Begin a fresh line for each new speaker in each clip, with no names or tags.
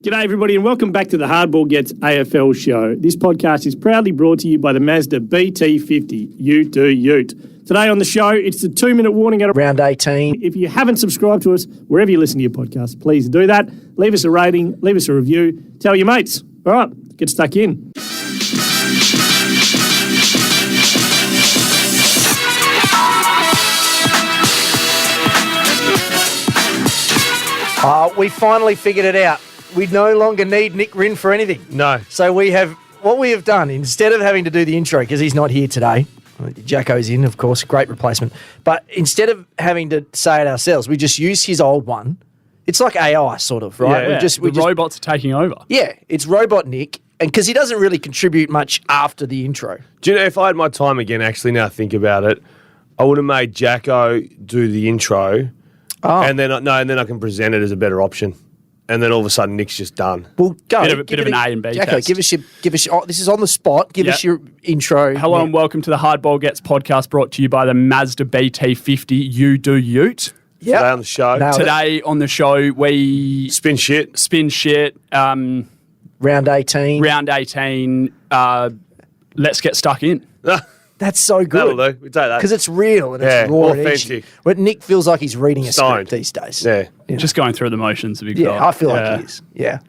G'day everybody and welcome back to the Hardball Gets AFL show. This podcast is proudly brought to you by the Mazda BT50 Ute Do Ute. Today on the show, it's the 2-minute warning at
round 18.
If you haven't subscribed to us, wherever you listen to your podcast, please do that. Leave us a rating, leave us a review, tell your mates. All right, get stuck in.
We finally figured it out. We no longer need Nick Rinn for anything.
No.
So what we have done, instead of having to do the intro, because he's not here today, Jacko's in, of course, great replacement, but instead of having to say it ourselves, we just use his old one. It's like AI, sort of, right?
Yeah, the robots are taking over.
Yeah, it's Robot Nick, and because he doesn't really contribute much after the intro.
Do you know, if I had my time again, actually, now I think about it, I would have made Jacko do the intro, and then I can present it as a better option. And then all of a sudden, Nick's just done.
Well, go.
Bit of an A and B
Jacko,
test.
give us your. This is on the spot. Give us your intro.
Hello and welcome to the Hardball Gets podcast, brought to you by the Mazda BT50 Ute Do Ute.
Yeah.
Today on the show.
Today on the show, we
Spin shit.
Round 18.
Round 18. Let's get stuck in.
That's so good.
That'll do. We take that.
Because it's real and it's raw and
authentic.
edgy. But Nick feels like he's reading a
Stoned.
script these days.
Yeah.
Just going through the motions, a big
Yeah,
guy.
I feel like he is. Yeah.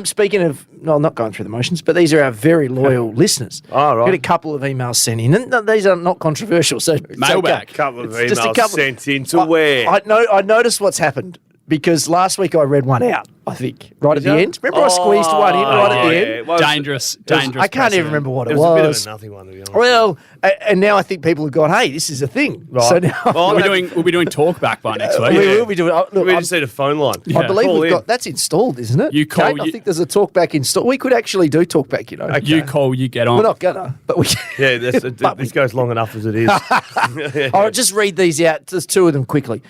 Speaking of, no, not going through the motions, but these are our very loyal listeners.
Oh, right.
Got a couple of emails sent in, and these are not controversial. So it's
Mailbag.
okay.
Couple of
It's just a
emails
couple-
sent in to where?
I noticed what's happened because last week I read one out, I think, right at the
you?
end. Remember I squeezed one in right at the end?
Well,
Dangerous.
I can't
precedent.
even remember what it
It was a bit of
was.
a nothing one, to be honest.
Well, and now I think people have gone, hey, this is a thing.
Right.
So now
Well,
We'll be doing talkback by next week.
we will be doing. Look,
we just need a phone line.
I believe
Call
we've
in.
got that's installed, isn't it?
You call-
Kate, I think there's a talkback installed. We could actually do talkback, you know.
You call, you get on.
We're not gonna, but we.
Yeah, this goes long enough as it is.
I'll just read these out. Just two of them quickly.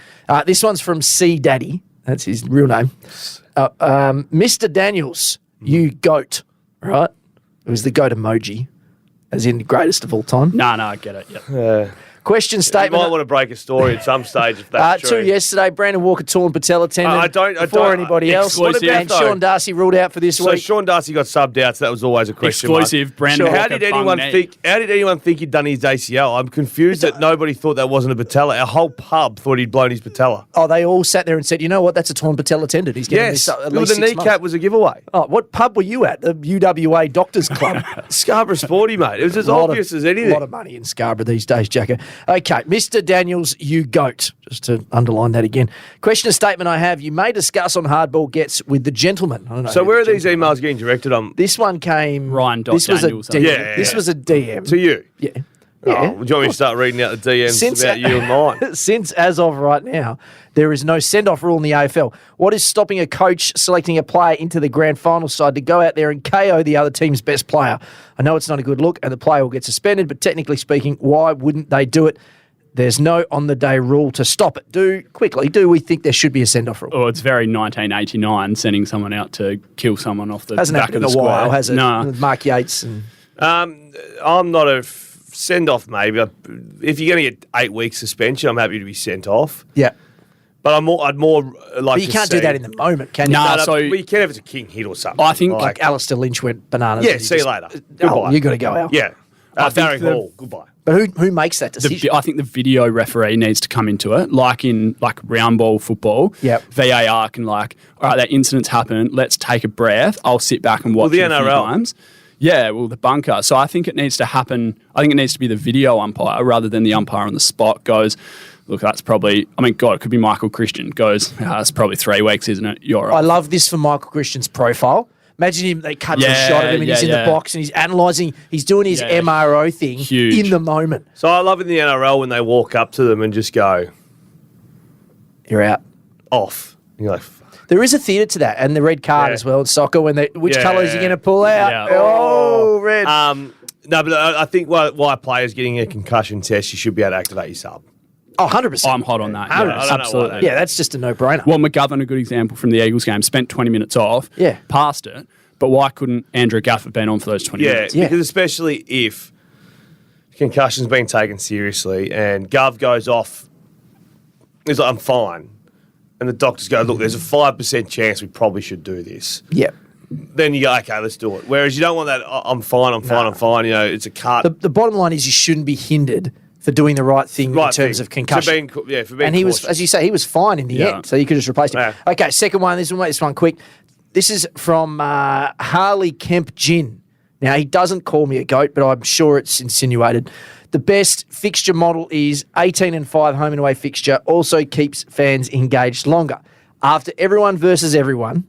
This one's from C Daddy. That's his real name. Mr. Daniels, you goat. Right? It was the goat emoji, as in the greatest of all time.
No, I get it. Yep.
Question
You
statement.
might want to break a story at some stage if that's
Two
true.
yesterday. Brandon Walker torn patella tendon.
I don't-
before anybody else.
Exclusive.
And Sean Darcy ruled out for this
So
week.
Sean Darcy got subbed out, so that was always a question mark.
Exclusive. Brandon
Sure.
Walker,
How did anyone think he'd done his ACL? I'm confused that nobody thought that wasn't a patella. Our whole pub thought he'd blown his patella.
Oh, they all sat there and said, you know what? That's a torn patella tendon. He's getting
Yes,
this at
well,
least
the
6
kneecap
months.
was a giveaway.
Oh, what pub were you at? The UWA Doctors Club.
Scarborough Sporty, mate. It was as
A lot
obvious
of-
as anything.
A lot of money in Scarborough these days, Jacko. Okay, Mr. Daniels, you goat. Just to underline that again. Question and statement I have. You may discuss on Hardball Gets with the gentleman. I don't know
So
who
where are
the
these
gentleman
emails getting directed on?
This one came...
Ryan dot
This was a
Daniels.
DM.
Yeah.
This was a DM.
To you?
Yeah.
Oh,
Yeah.
do you want me to start reading out the DMs about you and mine?
Since, as of right now, there is no send-off rule in the AFL. What is stopping a coach selecting a player into the grand final side to go out there and KO the other team's best player? I know it's not a good look and the player will get suspended, but technically speaking, why wouldn't they do it? There's no on-the-day rule to stop it. Do we think there should be a send-off rule?
Oh, it's very 1989, sending someone out to kill someone off the
Hasn't
back
happened
of
in
the
a while,
square.
has it?
No.
With Mark Yates and...
I'm not a send-off, maybe. If you're going to get 8 weeks suspension, I'm happy to be sent off.
Yeah.
But I'd more like
But you
to
can't do
see-
that in the moment, can you?
Nah,
No,
so-
but you can if it's a king hit or something.
I think
Like Alistair Lynch went bananas.
Yeah,
and he
see you
just-
later.
Oh,
Goodbye.
you got to go out.
Yeah.
I think
Barry
the-
Hall, goodbye.
But who makes that decision?
I think the video referee needs to come into it, like in round ball football.
Yep.
VAR can all right, that incident's happened. Let's take a breath. I'll sit back and watch
the
it a few
NRL.
times. Yeah, well, the bunker. So I think it needs to happen. I think it needs to be the video umpire rather than the umpire on the spot goes, look, that's probably, God, it could be Michael Christian. Goes, that's probably 3 weeks, isn't it? You're
I
right.
love this for Michael Christian's profile. Imagine him, they cut a
Yeah,
shot of him and he's in
yeah.
the box and he's analysing, he's doing his
Yeah.
MRO thing
Huge.
in the moment.
So I love in the NRL when they walk up to them and just go
You're out.
off. And you're like,
There is a theatre to that, and the red card
Yeah.
as well in soccer. Which
Yeah.
colour is he going to pull out?
Yeah.
Oh, red.
no, but I think while a player's getting a concussion test, you should be able to activate your sub.
Oh, 100%.
I'm hot on that.
I
Yeah,
don't know
absolutely.
why
Yeah, that's just a no-brainer.
Well, McGovern, a good example from the Eagles game, spent 20 minutes off,
Yeah.
passed it, but why couldn't Andrew Gaff have been on for those 20
Yeah,
minutes?
Yeah.
because especially if concussion's being taken seriously and Gov goes off, he's like, I'm fine. And the doctors go, look, there's a 5% chance we probably should do this.
Yeah.
then you go, okay, let's do it. Whereas you don't want that, I'm fine. You know, it's a cut.
The bottom line is you shouldn't be hindered for doing the right thing in terms of concussion.
For being
and he
cautious.
was, as you say, he was fine in the end, so you could just replace him.
Yeah.
Okay, second one. This one quick. This is from Harley Kemp Gin. Now, he doesn't call me a goat, but I'm sure it's insinuated. The best fixture model is 18-5 home and away fixture, also keeps fans engaged longer. After everyone versus everyone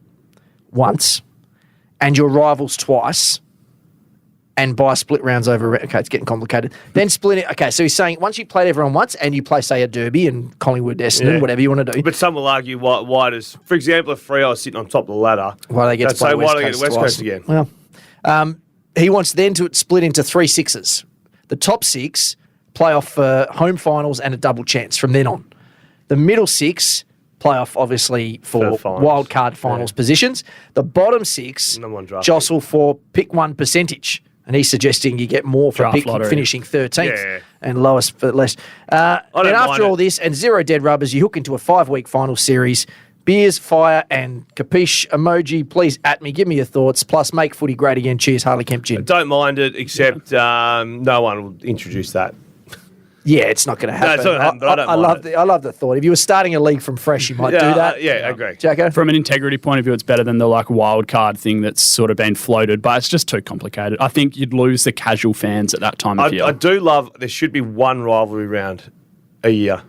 once and your rivals twice and by split rounds over... Okay, it's getting complicated. Then split it... Okay, so he's saying once you played everyone once and you play, say, a derby and Collingwood, Essendon, whatever you want to do.
But some will argue why does... For example, if Freo is sitting on top of the ladder...
Why do they get to play
why do they get
West
to West
Coast
Coast again?
Well, he wants then to split into 3 sixes. The top 6 play off for home finals and a double chance from then on. The middle 6 play off, obviously, for wild card finals positions. The bottom 6 jostle for pick 1 percentage. And he's suggesting you get more for finishing 13th and lowest for less. And after all this and 0 dead rubbers, you hook into a 5-week final series. Beers, fire, and capiche emoji. Please at me. Give me your thoughts. Plus, make footy great again. Cheers, Harley Kemp Gin.
Don't mind it, except no one will introduce that.
Yeah, it's not going to happen.
No, it's not going to happen,
I love the thought. If you were starting a league from fresh, you might do that.
I agree.
Jacko?
From an integrity point of view, it's better than the wild card thing that's sort of been floated, but it's just too complicated. I think you'd lose the casual fans at that time of year.
I do love there should be one rivalry round a year.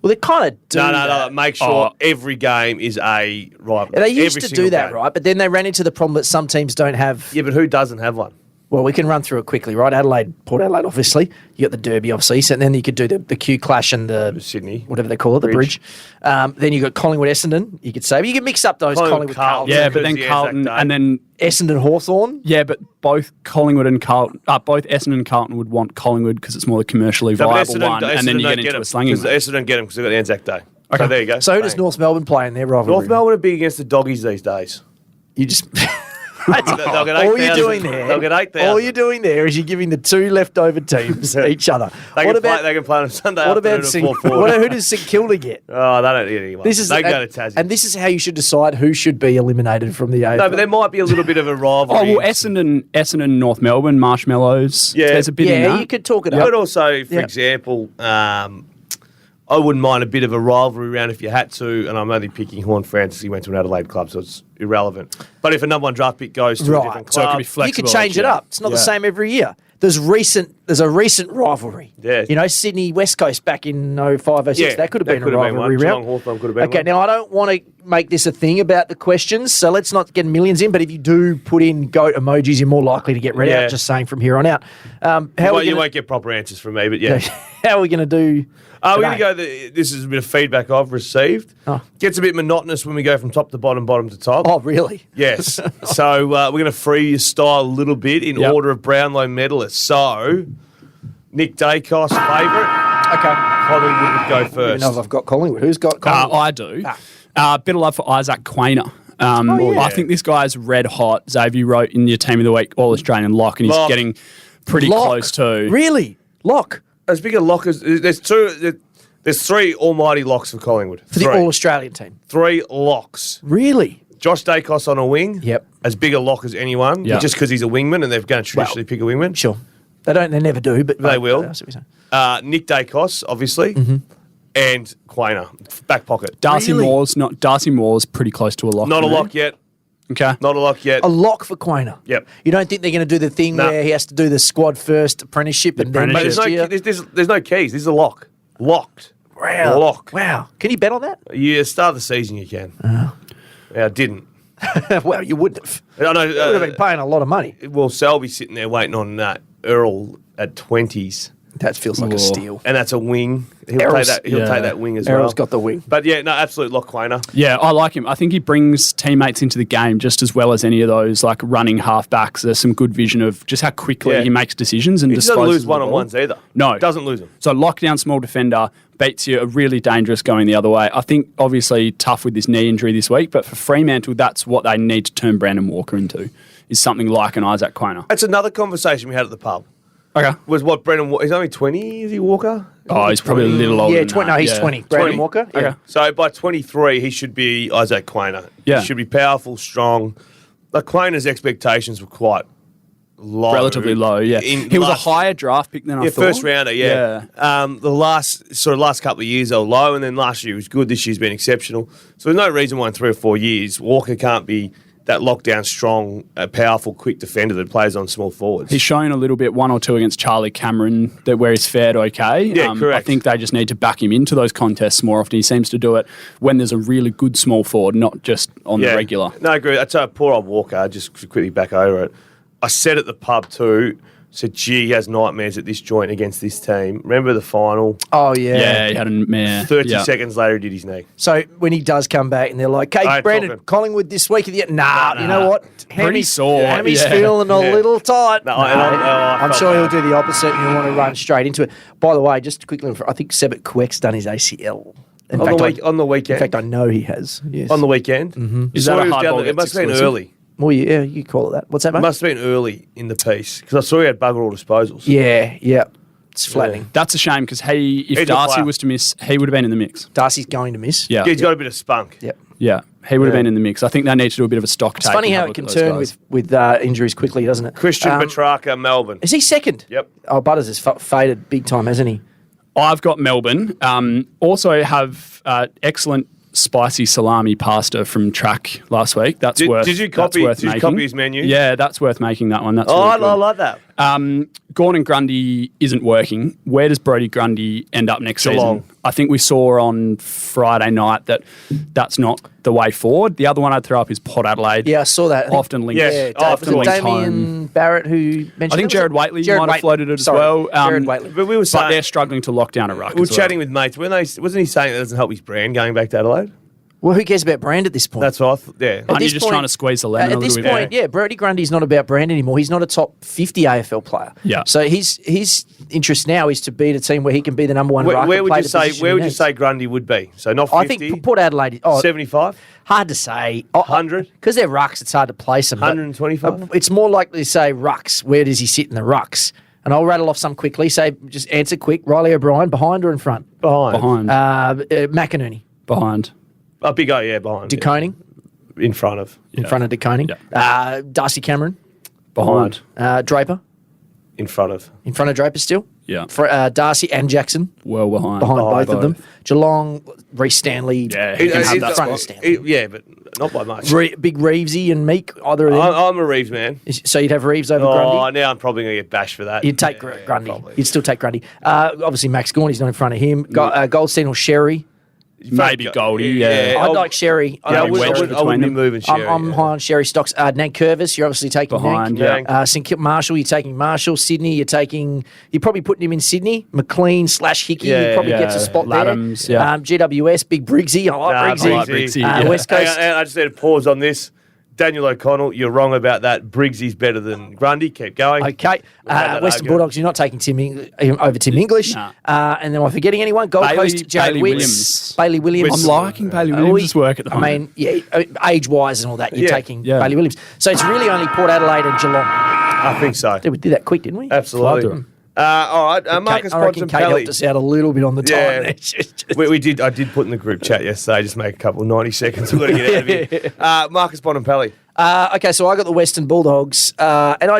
Well, they kind of do.
No. Make sure every game is a rivalry.
They used to do that, right? But then they ran into the problem that some teams don't have.
Yeah, but who doesn't have one?
Well, we can run through it quickly, right? Port Adelaide, obviously. You got the Derby, obviously. So then you could do the Q Clash and the
Sydney,
whatever they call it, the Bridge. Then you got Collingwood, Essendon. You could say, but you can mix up those Collingwood, Carlton.
Yeah, but then Carlton and then
Essendon, Hawthorn.
Yeah, but both Collingwood and Carlton, both Essendon and Carlton would want Collingwood because it's more the commercially viable one, and then you get into a slanging.
Essendon don't get them because they've got the Anzac Day. Okay, so there you go.
So who does North Melbourne play in their rivalry?
North Melbourne are big against the Doggies these days.
You just.
They'll get 8,000.
All you're doing there.
They'll get 8,000.
All you're doing there is you're giving the 2 leftover teams each other.
They can play on Sunday.
What about who does St Kilda get?
Oh, they don't get anyone. They go to Tassie.
And this is how you should decide who should be eliminated from the AFL.
No, but there might be a little bit of a rivalry.
Essendon, North Melbourne, Marshmallows.
Yeah,
there's a bit in that.
You could talk it up.
But also, for example, I wouldn't mind a bit of a rivalry round if you had to, and I'm only picking Horn Francis. He went to an Adelaide club, so it's irrelevant. But if a number 1 draft pick goes to a different club,
so it can be flexible.
You could change it up. It's not the same every year. There's a recent rivalry.
Yeah.
Sydney West Coast back in 05, 06. That could have been a rivalry round.
Hawthorn could have been
okay, now I don't want to make this a thing about the questions, so let's not get millions in, but if you do put in goat emojis, you're more likely to get read out, just saying from here on out.
You won't get proper answers from me, but yeah.
How are we going to do
we're going to go, this is a bit of feedback I've received. Gets a bit monotonous when we go from top to bottom to top.
Oh, really?
Yes. So we're going to free your style a little bit in order of Brownlow medalists. So, Nick Dacos, favourite.
Okay.
Collingwood would go first.
I I've got Collingwood. Who's got Collingwood?
I do. Bit of love for Isaac Quainer. I think this guy's red hot. Xavier wrote in your Team of the Week All-Australian lock, and he's getting pretty close to.
Really? Lock?
As big a lock as... There's 3 almighty locks for Collingwood.
For the All-Australian team? 3
locks.
Really?
Josh Dacos on a wing.
Yep.
As big a lock as anyone.
Yep.
Just because he's a wingman and they're going to traditionally pick a wingman.
Sure. They never do, but...
They will. Nick Dacos, obviously.
Mm-hmm.
And Quainer. Back pocket.
Darcy Moore's pretty close to a lock.
Not a lock yet.
Okay.
Not a lock yet.
A lock for Quainer.
Yep.
You don't think they're going to do the thing where he has to do the squad first apprenticeship and then
there's no keys. This is a lock. Locked.
Wow.
Lock.
Wow. Can you bet on that?
Yeah, start of the season you can. Yeah, I didn't.
Well, you wouldn't have.
I know.
You would have been paying a lot of money.
Well, Selby's sitting there waiting on Earl at 20s.
That feels like a steal.
And that's a wing. He'll take that wing as well.
Errol's got the wing.
But yeah, no, absolute lock Quainer.
Yeah, I like him. I think he brings teammates into the game just as well as any of those running halfbacks. There's some good vision of just how quickly he makes decisions and disposes.
He doesn't lose one-on-ones either.
No.
Doesn't lose them.
So lockdown small defender beats you, really dangerous going the other way. I think obviously tough with this knee injury this week, but for Fremantle, that's what they need to turn Brandon Walker into, is something like an Isaac Quainer.
That's another conversation we had at the pub.
Okay.
Was what Brendan... He's only 20, is he, Walker?
Oh, he's probably a little older than
20.
that.
No, he's 20. Brandon Walker?
Yeah. Okay. So by 23, he should be Isaac Quainer.
Yeah.
He should be powerful, strong. Quayner's expectations were quite low.
Relatively low, yeah. He was a higher draft pick than I thought.
First rounder, yeah. The last couple of years they were low, and then last year was good. This year's been exceptional. So there's no reason why in 3 or 4 years Walker can't be that lockdown strong, powerful, quick defender that plays on small forwards.
He's shown a little bit, 1 or 2 against Charlie Cameron, where he's fared okay.
Yeah, correct.
I think they just need to back him into those contests more often. He seems to do it when there's a really good small forward, not just on the regular.
No, I agree. That's a poor old Walker, just quickly back over it. I said at the pub too, said, gee, he has nightmares at this joint against this team. Remember the final?
Oh, yeah.
Yeah, he had a mare.
30 seconds later, he did his knee.
So when he does come back and they're like, hey, Brandon, Collingwood this week. Nah, you know what?
Pretty sore.
Hammy's feeling a little tight.
No,
I'm sure he'll do the opposite and he'll want to run straight into it. By the way, just quickly, I think Sebek Queck's done his ACL.
On the weekend?
In fact, I know he has. Yes.
On the weekend?
Mm-hmm.
Is that a hard ball?
It must have been early.
Well, yeah, you call it that. What's that, mate?
It must have been early in the piece because I saw he had bugger all disposals.
Yeah. It's flattening.
Yeah.
That's a shame because if Darcy was to miss, he would have been in the mix.
Darcy's going to miss.
Yeah.
He's got a bit of spunk.
Yep.
Yeah, he would have been in the mix. I think they need to do a bit of a stock take.
It's funny how it can turn with injuries quickly, doesn't it?
Christian Petrarca, Melbourne.
Is he second?
Yep.
Oh, Butters has faded big time, hasn't he?
I've got Melbourne. Also have excellent spicy salami pasta from Track last week.
Did you copy his menu?
Yeah, that's worth making that one. That's really
I
good.
like that.
Gordon Grundy isn't working. Where does Brodie Grundy end up next
Geelong.
season? I think we saw on Friday night that's not the way forward. The other one I'd throw up is Port Adelaide.
Yeah, I saw that.
Often linked.
Yes.
Was it Damian
home.
Barrett who mentioned
I think Jared Waitley might have floated it as well.
Jared Waitley.
But
they're struggling to lock down a ruck.
We were chatting with mates. Wasn't he saying that doesn't help his brand going back to Adelaide?
Well, who cares about brand at this point?
That's what I thought. Yeah.
Aren't you just trying to squeeze the lemon a little bit?
At this point, yeah, Brodie Grundy's not about brand anymore. He's not a top 50 AFL player.
Yeah.
So his interest now is to beat a team where he can be the number one ruck.
Where would you say Grundy would be? So not 50?
I think Port Adelaide.
75?
Hard to say.
100?
Because they're rucks, it's hard to place them.
125?
It's more likely to say rucks. Where does he sit in the rucks? And I'll rattle off some quickly. Say, just answer quick. Riley O'Brien, behind or in front?
Behind.
McInerney.
Behind.
Big O, yeah, behind.
De Koning.
In front of.
In front of De Koning.
Yeah.
Darcy Cameron.
Behind.
Draper.
In front of.
In front of Draper still.
Yeah.
Darcy and Jackson.
Well behind.
Behind both of them. Geelong, Reece Stanley.
Yeah, he can have that
front of
spot.
Stanley.
Yeah, but not by much.
Big Reevesy and Meek, either of them.
I'm a Reeves man.
So you'd have Reeves over Grundy?
Now I'm probably going to get bashed for that.
You'd take Grundy.
Probably.
You'd still take Grundy. Obviously, Max Gorney's not in front of him. Goldstein or Sherry.
Maybe Goldie, yeah.
I'd like Sherry.
I wouldn't be moving Sherry.
I'm high on Sherry stocks. Nankervis, you're obviously taking
behind.
Nank. St Kilda Marshall, you're taking Marshall. Sydney, you're probably putting him in Sydney. McLean / Hickey, he probably gets a spot
Laddams,
there. GWS, Big Briggsy. I like Briggsy. West Coast.
I just need to pause on this. Daniel O'Connell, you're wrong about that. Briggsy's better than Grundy. Keep going.
Okay. Western Bulldogs, you're not taking over Tim English.
Nah.
And then am I forgetting anyone? Gold Coast, Jared Witts. Bailey Williams.
I'm liking Bailey Williams' work at the moment.
Age-wise and all that, you're taking
Yeah.
Bailey Williams. So it's really only Port Adelaide and Geelong.
I think so.
We did that quick, didn't we?
Absolutely. All right. Marcus
I reckon Kate helped us out a little bit on the time there.
We did. I did put in the group chat yesterday. Just make a couple of 90 seconds. We've got to get out of here. Marcus Bontempelli.
Okay, so I got the Western Bulldogs, and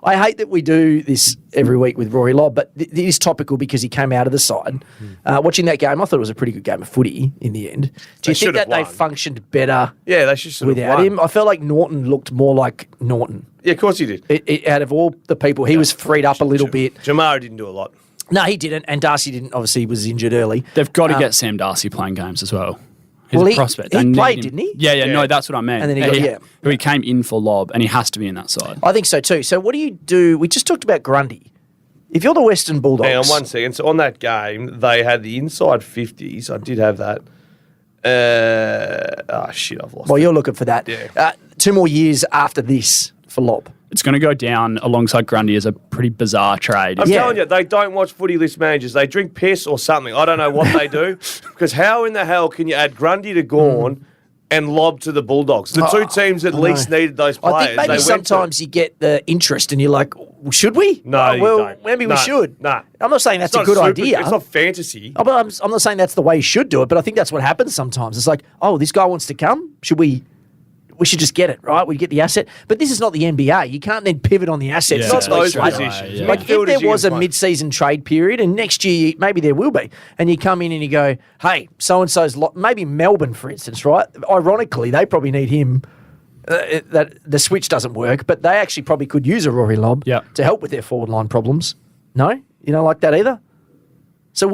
I hate that we do this every week with Rory Lobb, but it is topical because he came out of the side. Watching that game, I thought it was a pretty good game of footy in the end. Do you think that they functioned better?
Yeah, they should
without him. I felt like Norton looked more like Norton.
Yeah, of course he did.
Out of all the people, he was freed up a little bit.
Jamara didn't do a lot.
No, he didn't, and Darcy didn't. Obviously, he was injured early.
They've got to get Sam Darcy playing games as well. He's
a
prospect.
He played, didn't he?
Yeah, no, that's what I meant.
And then
he came in for Lobb, and he has to be in that side.
I think so too. So what do you do? We just talked about Grundy. If you're the Western Bulldogs...
Hang on 1 second. So on that game, they had the inside 50s. I did have that. I've lost
Well,
it.
you're looking for that.
Yeah.
2 more years after this for Lobb.
It's going to go down alongside Grundy as a pretty bizarre trade.
I'm telling you, they don't watch footy list managers. They drink piss or something. I don't know what they do. Because how in the hell can you add Grundy to Gawn and Lobb to the Bulldogs? The two teams that least needed those players.
I think maybe sometimes you get the interest and you're like, well, should we?
No, you don't.
Maybe we should.
No.
I'm not saying that's a good idea.
It's not fantasy.
I'm not saying that's the way you should do it, but I think that's what happens sometimes. It's like, oh, this guy wants to come. Should we we should just get it, right? We get the asset. But this is not the NBA. You can't then pivot on the assets.
Yeah.
Not
Those
straight
positions.
away.
Yeah.
Like if
Midfielders
there
you
was a
can play.
mid-season trade period, and next year maybe there will be, and you come in and you go, hey, so-and-so's, maybe Melbourne, for instance, right? Ironically, they probably need him. That the switch doesn't work, but they actually probably could use a Rory Lobb to help with their forward line problems. No? You don't like that either? So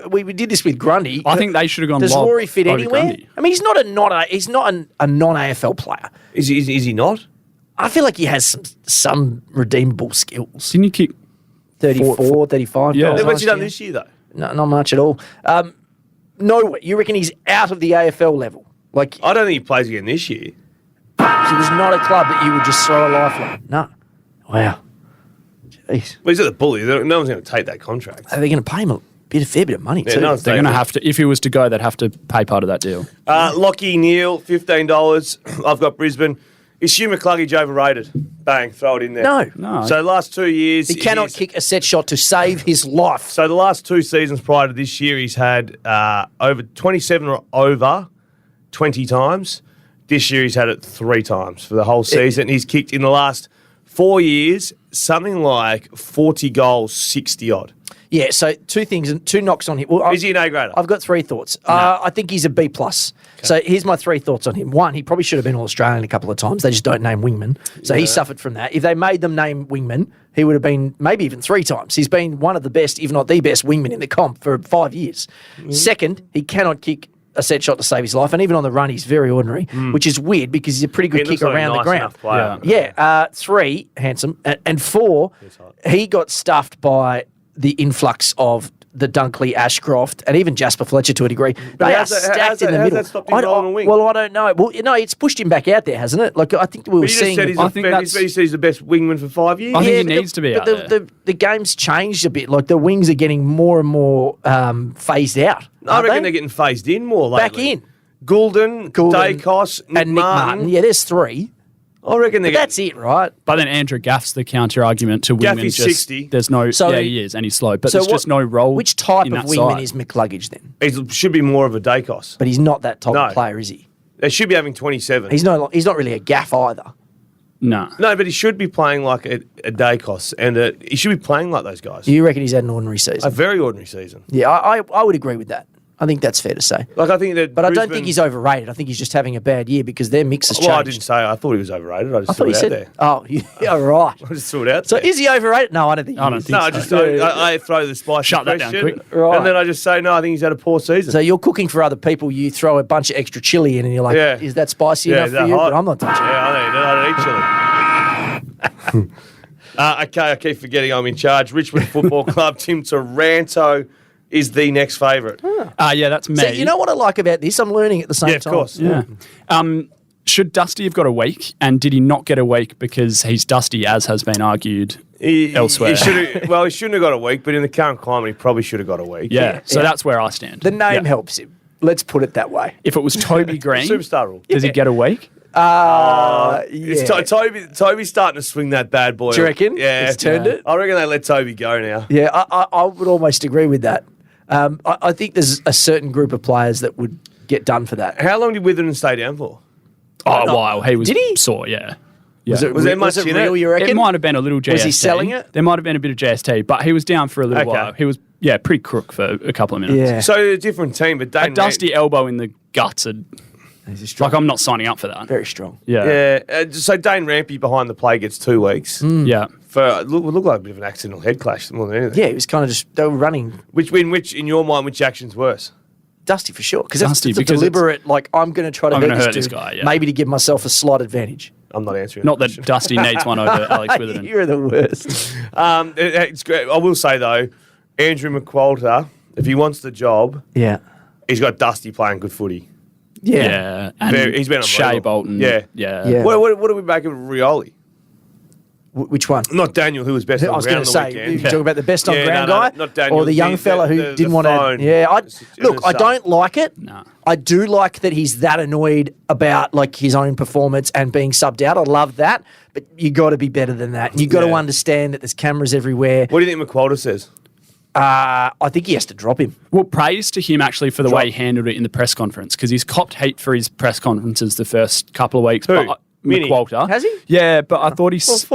we did this with Grundy.
I think they should have gone.
Does
Lobb
Rory fit
over
anywhere?
Grundy.
I mean, he's not a non-AFL player.
Is he not?
I feel like he has some redeemable skills.
Didn't you kick?
34, 35.
Yeah.
goals
What's he
last
done
year.
this year, though?
No, not much at all. No, you reckon he's out of the AFL level? Like,
I don't think he plays again this year.
he was not a club that you would just throw a lifeline. No. Wow. Jeez.
Well, he's at the Bully. No one's going to take that contract.
Are they going to pay him a fair bit of money too?
no one's
They're
taking
going to
it.
have to. If he was to go, they'd have to pay part of that deal.
Lockie Neal, $15. I've got Brisbane. Is Hugh McCluggage overrated? Bang, throw it in there.
No.
So the last 2 years...
He cannot kick a set shot to save his life.
So the last 2 seasons prior to this year, he's had over 27 or over 20 times. This year, he's had it 3 times for the whole season. He's kicked in the last 4 years something like 40 goals, 60-odd.
Yeah, so 2 things and 2 knocks on him. Well,
Is he an A-grader?
I've got 3 thoughts. I think he's a B+. So here's my 3 thoughts on him. 1, he probably should have been All-Australian a couple of times. They just don't name wingmen. So he suffered from that. If they made them name wingmen, he would have been maybe even 3 times. He's been one of the best, if not the best, wingman in the comp for 5 years. Second, he cannot kick a set shot to save his life, and even on the run, he's very ordinary, which is weird because he's a pretty good
He looks
kicker
like a
around the
nice
ground.
enough player.
Yeah. 3, handsome, and 4, he got stuffed by the influx of the Dunkley, Ashcroft, and even Jasper Fletcher to a degree. They are
how's that-
stacked
how's
in the
that- how's
middle.
that stopped him rolling a wing?
Well, I don't know. Well, no, it's pushed him back out there, hasn't it? Like I think we were
But you just
seeing.
said he's,
I think that's-
he's the best wingman for 5 years.
I think he
but
needs to be
but
out there.
The game's changed a bit. Like the wings are getting more and more phased out.
I
aren't
reckon
they?
they're getting phased in more lately.
Back in.
Goulden, Dacos,
and Nick Martin. Yeah, there's 3.
I reckon they're
But that's it, right?
But then Andrew Gaff's the counter argument to
Gaff
wingmen.
is 60.
There's no.
So
yeah,
he-
he is, and he's slow. But
So
there's just no role.
Which type
in
of
that
wingman
side.
is McCluggage then?
He should be more of a Dacos.
But he's not that type
No.
of player, is he?
They should be having 27.
He's not really a gaff either.
No.
No, but he should be playing like a Dacos, and he should be playing like those guys.
You reckon he's had an ordinary season?
A very ordinary season.
Yeah, I would agree with that. I think that's fair to say.
Like I think that,
But I don't think he's overrated. I think he's just having a bad year because their mix has
Well, I
changed.
didn't say. I thought he was overrated. I just
I
threw
thought he
it out
said.
there.
Oh, yeah, right.
I just threw it out
So
there.
is he overrated? No, I don't think.
I
he
don't
is.
think
No,
so.
I just I throw the spicy
Shut that down
question,
quick.
Right.
and then I just say no. I think he's had a poor season.
So you're cooking for other people. You throw a bunch of extra chili in, and you're like,
Yeah.
"Is that spicy
Yeah,
enough
is
for
that
you?"
hot?
But I'm not touching it.
I don't eat chili. Okay, I keep forgetting I'm in charge. Richmond Football Club, Tim Taranto is the next favourite.
Yeah, that's me.
So you know what I like about this? I'm learning at the same
Yeah, of
time.
course.
Yeah. Should Dusty have got a week? And did he not get a week because he's Dusty, as has been argued elsewhere?
He shouldn't have got a week, but in the current climate, he probably should have got a week.
Yeah. So
Yeah.
that's where I stand.
The name
Yeah.
helps him. Let's put it that way.
If it was Toby Green,
Superstar rule.
does he get a week?
It's Toby's starting to swing that bad boy.
Do you reckon?
Yeah.
It's turned it?
I reckon they let Toby go now.
Yeah, I would almost agree with that. I think there's a certain group of players that would get done for that.
How long did Witherden stay down for?
Oh, a while. He was
Did he?
sore, yeah.
Was
Yeah.
it,
Was there
was
much
it
in
real,
it?
you reckon?
It might have been a little GST.
Was he selling it?
There might have been a bit of GST, but he was down for a little
Okay.
while. He was, pretty crook for a couple of minutes.
Yeah.
So a different team, but
A
Dane
dusty elbow in the guts.
He's strong.
Like, I'm not signing up for that.
Very strong.
Yeah.
Yeah. So Dane Rampy behind the play gets 2 weeks.
Yeah.
For would look like a bit of an accidental head clash more than anything.
Yeah, he was kind of just, they were running
Which in your mind, which action's worse?
Dusty for sure. Because it's
Dusty,
a
because
deliberate, like, I'm going to try to
I'm
hurt
gonna
this
hurt
dude,
this guy, yeah.
maybe to give myself a slight advantage.
I'm not answering.
Not
that
that Dusty needs one over Alex Witherden.
You're the worst.
It's great. I will say though, Andrew McQualter, if he wants the job,
Yeah.
he's got Dusty playing good footy.
Yeah.
Yeah. And
He's been
Shea
unbelievable.
Bolton.
Yeah.
Yeah.
Yeah.
What do we make of Rioli?
Which one?
Not Daniel, who was best
I
on
was going
ground
to
the
say,
weekend.
you talking about the best on
Yeah,
ground
no,
guy,
not Daniel.
or the young fella who
the
didn't want to.
phone.
Yeah, look, I
sub.
don't like it.
No.
I do like that he's that annoyed about like his own performance and being subbed out. I love that, but you got to be better than that. You got to
Yeah.
understand that there's cameras everywhere.
What do you think McQualter says?
I think he has to drop him.
Well, praise to him actually for the way he handled it in the press conference, because he's copped heat for his press conferences the first couple of weeks.
Who?
But McWalter.
Has he?
Yeah, but I thought it was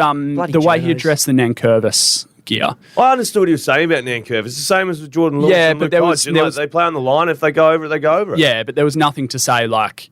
Bloody
the way he
journos.
addressed the Nankervis gear.
I understood what he was saying about Nankervis. It's the same as with Jordan Lewis.
Yeah,
and
but
Luke
there
Hodge.
was-
And,
there
like,
was-
they play on the line. If they go over it, they go over it.
Yeah, but there was nothing to say like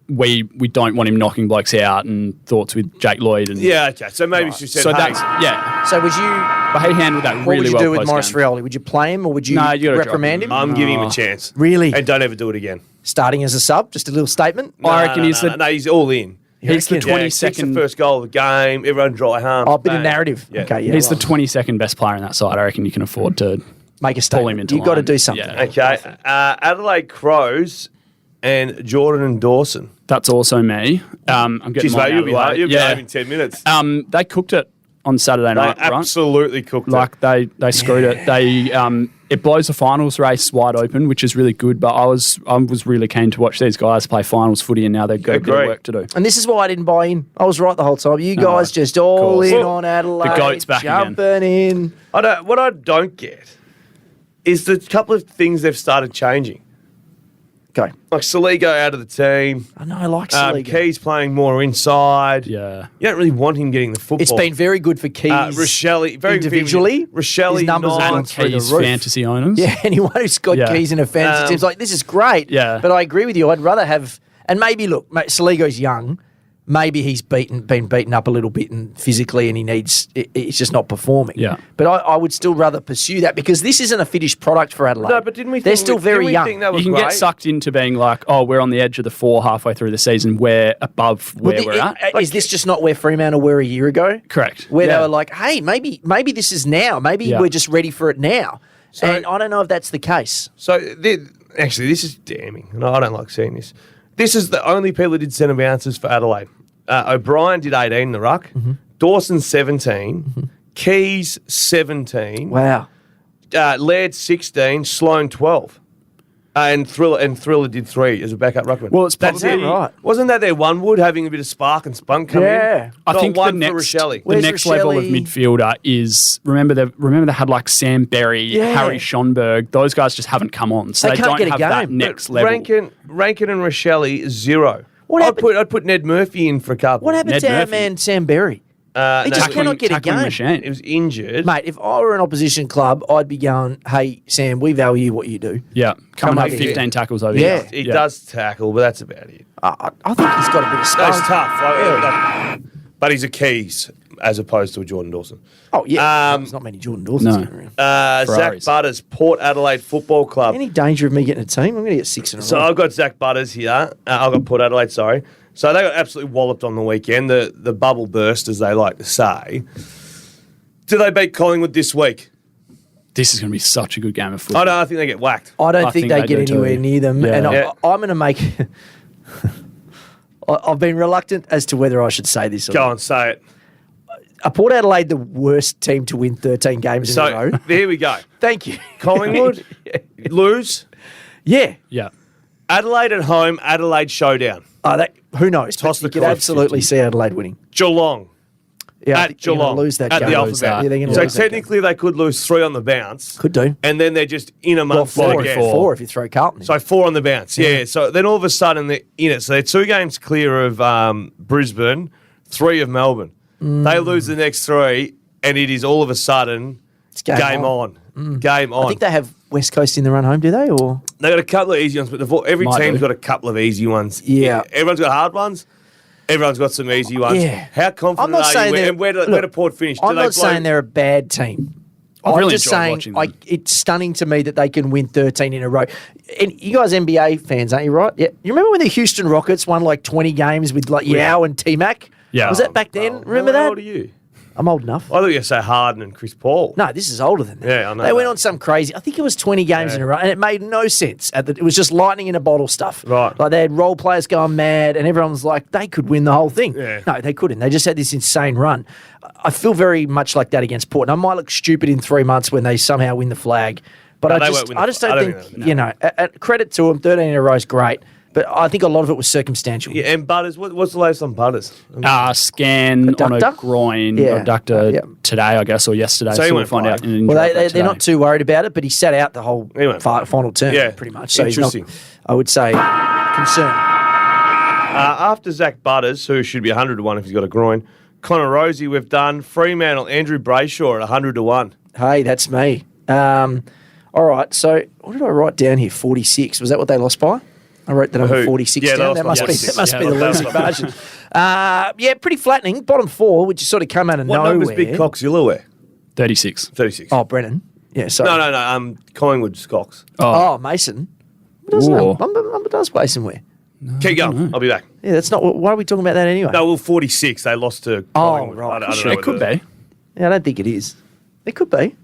we don't want him knocking blokes out, and thoughts with Jake Lloyd. And
Yeah, okay. So maybe she said,
so
hey,
that's yeah.
So would you?
But he handled that
What
really
would you
well.
do with Morris
post-game.
Rioli? Would you play him or would you
No, you gotta drop
reprimand
him.
him?
I'm giving him a chance.
Really?
And don't ever do it again.
Starting as a sub? Just a little statement?
I reckon he's the-
No, he's all in.
He's the
reckon?
22nd.
The first goal of the game. Everyone dry hump.
Oh, a bit of
bang.
narrative.
Yeah.
Okay, yeah.
He's the
right.
22nd best player in that side. I reckon you can afford to
Make a
pull
statement.
him into
You've got to
line.
do something.
Yeah.
Okay. Adelaide Crows and Jordan and Dawson.
That's also me. I'm getting
Jeez,
mine
mate,
out
you'll
of
be
the way.
home. You'll be
Yeah.
home in 10 minutes.
They cooked it on Saturday
They
night, right?
absolutely cooked
Like they screwed it. They it blows the finals race wide open, which is really good. But I was really keen to watch these guys play finals footy, and now they've got a bit of
Agree.
work to do.
And this is why I didn't buy in. I was right the whole time. You guys just all
course.
in
Well,
on Adelaide.
the goat's back again.
jumping in.
What I don't get is the couple of things they've started changing.
Go.
Like Saligo out of the team.
I know, I like Saliga.
Keys playing more inside.
Yeah.
You don't really want him getting the football.
It's been very good for Keys.
Rochelle, very
individually.
Rochelle,
His numbers have
nine.
gone through the
Keys
roof.
fantasy owners.
Yeah, anyone who's got
Yeah.
Keys in a fantasy team's like, this is great.
Yeah.
But I agree with you. I'd rather have, and maybe look, mate, Saligo's young. Maybe he's been beaten up a little bit and physically, and he's just not performing.
Yeah.
But I would still rather pursue that because this isn't a finished product for Adelaide.
No, but didn't we?
They're
think,
still very
didn't we
young.
Think that was
You can
great?
get sucked into being like, oh, we're on the edge of the 4 halfway through the season. We're above where we're at.
Is this just not where Fremantle were a year ago?
Correct.
Where
Yeah.
they were like, hey, maybe this is now. Maybe
Yeah.
we're just ready for it now. And I don't know if that's the case.
So actually, this is damning, and I don't like seeing this. This is the only people who did centre bounces for Adelaide. O'Brien did 18 in the ruck.
Mm-hmm.
Dawson 17. Keys 17.
Wow.
Laird 16. Sloan 12. And Thriller did 3 as a backup ruckman.
Well, it's
That's
probably-
it.
Right.
Wasn't that their one wood having a bit of spark and spunk come
Yeah.
in?
I
Got
think
one
the
for
next,
Rochelle.
the
Where's
next level of
Rochelle?
midfielder is remember they had like Sam Berry,
Yeah.
Harry Schonberg. Those guys just haven't come on, so
They
they,
can't
don't
get a
have that
game.
next
But
level.
Rankin and Rochelle 0.
What happened-
I'd put Ned Murphy in for a couple.
What happened
Ned
to our
Murphy.
man Sam Berry? He just cannot get a
Tackling
game.
machine.
He was injured.
Mate, if I were an opposition club, I'd be going, hey, Sam, we value what you do.
Yeah, come and
Come
have
over here.
15 tackles over
Yeah.
here.
He does tackle, but that's about it.
I think he's got a bit of space.
That's tough. But he's a Keys as opposed to a Jordan Dawson.
Oh, yeah.
Um,
There's not many Jordan Dawsons
no.
going around.
Zach
Ferraris.
Butters, Port Adelaide Football Club.
Any danger of me getting a team? I'm going to get 6 in a
So
row.
I've got Zach Butters here. I've got Port Adelaide, sorry. So they got absolutely walloped on the weekend. The bubble burst, as they like to say. Do they beat Collingwood this week?
This is going to be such a good game of football.
I don't. I think they get whacked.
I don't
I
think
think
they
they
get
do
anywhere
too.
near them.
Yeah.
And
Yeah.
I'm going to make... I've been reluctant as to whether I should say this or
Go
not.
on, say it.
Are Port Adelaide the worst team to win 13 games in a
So
row?
here we go.
Thank you.
Collingwood lose.
Yeah.
Yeah.
Adelaide at home. Adelaide showdown.
Who knows?
Toss
But
the
you could
coin,
absolutely see Adelaide winning.
Geelong.
Yeah, I
At
think they're gonna
Geelong.
lose that
at
game.
the
Lose
alphabet.
that.
Yeah, they're gonna
So
lose that game.
technically they could lose 3 on the bounce.
Could do.
And then they're just in
Well,
amongst
four,
it again.
four if you throw Carlton in.
So 4 on the bounce. Yeah. So then all of a sudden they're in it. So they're 2 games clear of Brisbane, 3 of Melbourne. They lose the next 3, and it is all of a sudden
It's game
on. Game on.
I think they have West Coast in the run home, do they? Or
They got a couple of easy ones, but every
Might
team's
do.
got a couple of easy ones.
Yeah.
Everyone's got hard ones. Everyone's got some easy ones.
Yeah.
How
I'm
confident
not
are
saying
you?
they're-
And where do
look,
Port finish? Do
I'm
they
not
blow-
saying they're a bad team.
I've
I'm
really
just
enjoyed
saying
watching them.
it's stunning to me that they can win 13 in a row. And you guys NBA fans, aren't you, right? Yeah. You remember when the Houston Rockets won like 20 games with like Yao and T-Mac?
Yeah.
Was that back then?
Oh,
Remember
how
that?
old are you?
I'm old enough.
I thought you were going to say Harden and Chris Paul.
No, this is older than that.
Yeah, I know
They went
that.
on some crazy. I think it was 20 games in a row, and it made no sense. It was just lightning in a bottle stuff.
Right.
Like they had role players going mad, and everyone was like, they could win the whole thing.
Yeah.
No, they couldn't. They just had this insane run. I feel very much like that against Port. And I might look stupid in 3 months when they somehow win the flag, but
No, they
I
won't
just,
win the
I just
flag.
don't
I don't
think,
think
you know. Credit to them. 13 in a row is great. But I think a lot of it was circumstantial.
Yeah, and Butters, what's the latest on Butters?
Scan on a
Adductor?
groin
Yeah.
adductor today, I guess, or yesterday.
So he
we'll
won't
find
play.
out. In
Well, they're
today.
not too worried about it, but he sat out the whole
He won't play.
final term,
Yeah.
pretty much. So he's not,
Interesting.
I would say, concerned.
After Zach Butters, who should be 100 to 1 if he's got a groin, Connor Rosie, we've done. Fremantle, Andrew Brayshaw at 100 to 1.
Hey, that's me. All right, so what did I write down here? 46. Was that what they lost by? I wrote the number
Who?
46
Yeah, they
down.
lost
That
by
must be
46.
that must
Yeah,
be the
they lost
losing
by
margin. Yeah, pretty flattening. Bottom four, which sort of come out of
What
nowhere.
numbers Big Coxzilla wear?
36.
36.
Oh, Brennan. Yeah, sorry.
No. Collingwood Cox.
Oh, Mason. Doesn't
Ooh.
number does Mason wear?
Keep going. I'll be back.
Yeah, that's not. Why are we talking about that anyway?
No, well, 46. They lost to Collingwood.
right.
I don't
Sure,
know
It could
whether-
be.
Yeah, I don't think it is. It could be.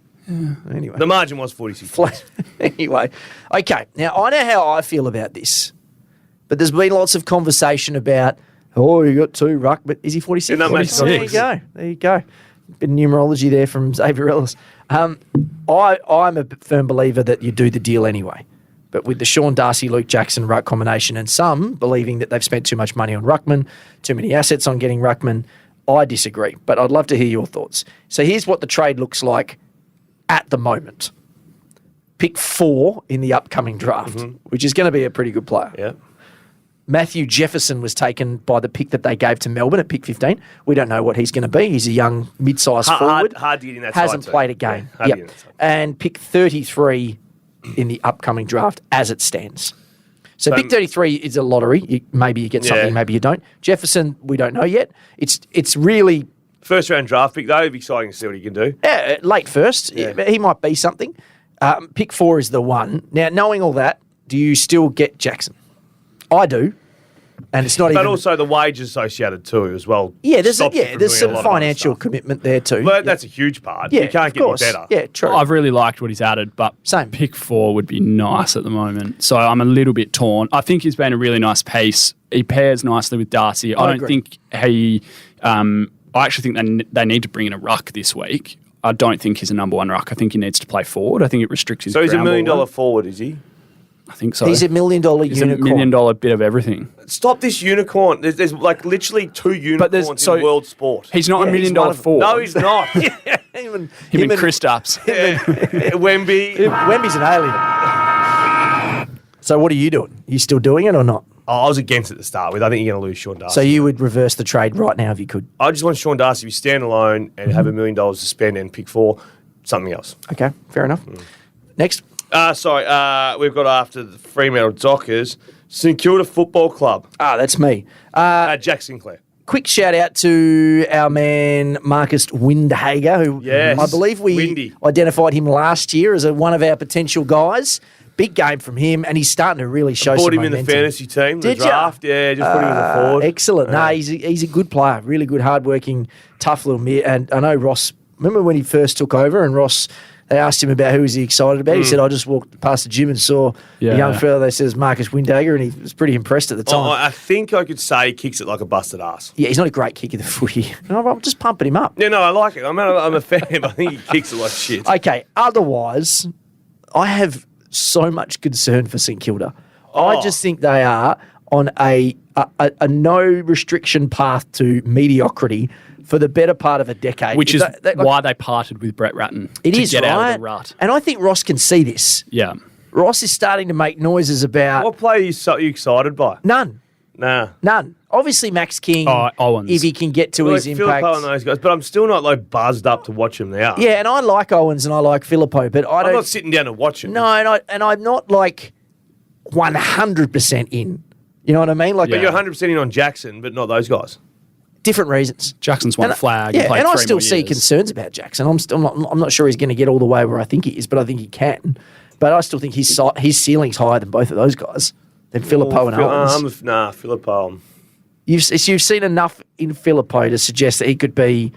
Anyway.
The margin was 46.
Flat. Anyway, okay. Now I know how I feel about this, but there's been lots of conversation about. Oh, you got two ruck, but is he 46?
Yeah, no, mate, he's
There you
46.
go. There you go. Bit of numerology there from Xavier Ellis. I'm a firm believer that you do the deal anyway. But with the Sean Darcy, Luke Jackson ruck combination, and some believing that they've spent too much money on ruckman, too many assets on getting ruckman, I disagree. But I'd love to hear your thoughts. So here's what the trade looks like at the moment. Pick 4 in the upcoming draft, which is going to be a pretty good player.
Yeah.
Matthew Jefferson was taken by the pick that they gave to Melbourne at pick 15. We don't know what he's going to be. He's a young mid-sized forward.
Hard to get in that
Hasn't
side,
played a
too.
game.
Yeah, hard to get in that side.
And pick 33 in the upcoming draft as it stands. So pick 33 is a lottery. Maybe you get something,
Yeah.
maybe you don't. Jefferson, we don't know yet. It's really
First round draft pick, though. It'd be exciting to see what he can do.
late first.
Yeah.
He might be something. Pick 4 is the one. Now, knowing all that, do you still get Jackson? I do. And it's not
But
even...
also the wages associated too, as well.
Yeah, there's
stops you from
there's
doing a
some
lot of other
financial
stuff.
commitment there too.
But that's a huge part.
yeah,
You can't
of
get
course.
any better.
Yeah, true.
I've really liked what he's added, but
Same.
pick 4 would be nice at the moment. So I'm a little bit torn. I think he's been a really nice piece. He pairs nicely with Darcy. I don't
agree.
think he. I actually think they need to bring in a ruck this week. I don't think he's a number one ruck. I think he needs to play forward. I think it restricts his.
So he's $1
ground
million
ball work.
forward, is he?
I think so.
He's $1 million
He's a
unicorn.
$1 million bit of everything.
Stop this unicorn. There's like literally 2 unicorns in world sport.
He's not
Yeah,
$1 million
he's one of them.
forward.
No, he's not.
Him
Him and Chris Dupps.
Wemby.
Wemby's an alien. So what are you doing? You still doing it or not?
Oh, I was against it to start with. I think you're going to lose Sean Darcy.
So you would reverse the trade right now if you could.
I just want Sean Darcy to be standalone and have $1 million to spend and pick 4 something else.
Okay, fair enough. Next.
We've got after the Fremantle Dockers, St Kilda Football Club,
That's me.
Jack Sinclair.
Quick shout out to our man Marcus Windhager, who
Yes,
I believe we
Windy.
identified him last year as one of our potential guys. Big game from him, and he's starting to really show
Bought
some
him in
momentum.
the fantasy team, the
Did ya?
draft. Yeah, just put him in the forward.
Excellent. No, he's a good player, really good, hardworking, tough little mid. And I know Ross. Remember when he first took over, and Ross. They asked him about who was he excited about. He said, "I just walked past the gym and saw a young fella." They says Marcus Windhager, and he was pretty impressed at the time.
I think I could say he kicks it like a busted ass.
Yeah, he's not a great kick of the footy. I'm just pumping him up.
Yeah, no, I like it. I'm a fan, but I think he kicks it like shit.
Okay, otherwise, I have so much concern for St Kilda. I just think they are on a no restriction path to mediocrity for the better part of a decade.
Which
If
is why they parted with Brett Ratton.
it
to
is
get
right.
out of the rut.
And I think Ross can see this.
Yeah.
Ross is starting to make noises about
What player are you excited by?
none.
Nah.
Obviously, Max King,
Owens.
if he can get to
Like
his impact.
Filippo and those guys, but I'm still not like buzzed up to watch them now.
Yeah, and I like Owens and I like Filippo, but I
I'm
don't.
not sitting down to watch them.
No, and I'm not like 100% in. You know what I mean? Like
But you're 100% in on Jackson, but not those guys.
different reasons.
Jackson's won a flag. He
Yeah,
played
and I
3
still
more
see
years.
concerns about Jackson. I'm not sure he's going to get all the way where I think he is, but I think he can. But I still think his ceiling's higher than both of those guys, than Filippo and Owens.
Filippo.
You've seen enough in Filippo to suggest that he could be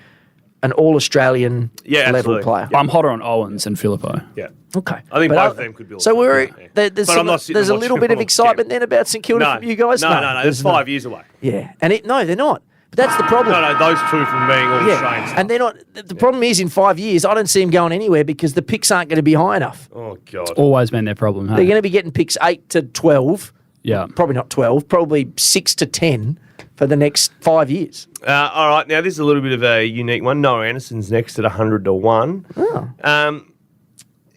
an all-Australian level
absolutely.
player.
Yeah.
I'm hotter on Owens and Filippo.
Yeah.
Okay.
I think
But
both of them could be all
So
Australian, yeah.
there's,
But I'm not sitting
there's a
and
little
watching
bit of
them all
excitement
together.
then about St Kilda from you guys?
No, it's
there's
5 years away.
Yeah. And they're not. But that's the problem.
No, those two from being all Australians.
And they're not. The problem is in 5 years, I don't see them going anywhere because the picks aren't going to be high enough.
Oh, God.
Always been their problem. Hey?
They're going to be getting picks 8 to 12
Yeah.
Probably not 12, probably 6 to 10 for the next 5 years.
All right, now this is a little bit of a unique one. Noah Anderson's next at 100 to 1.
Oh.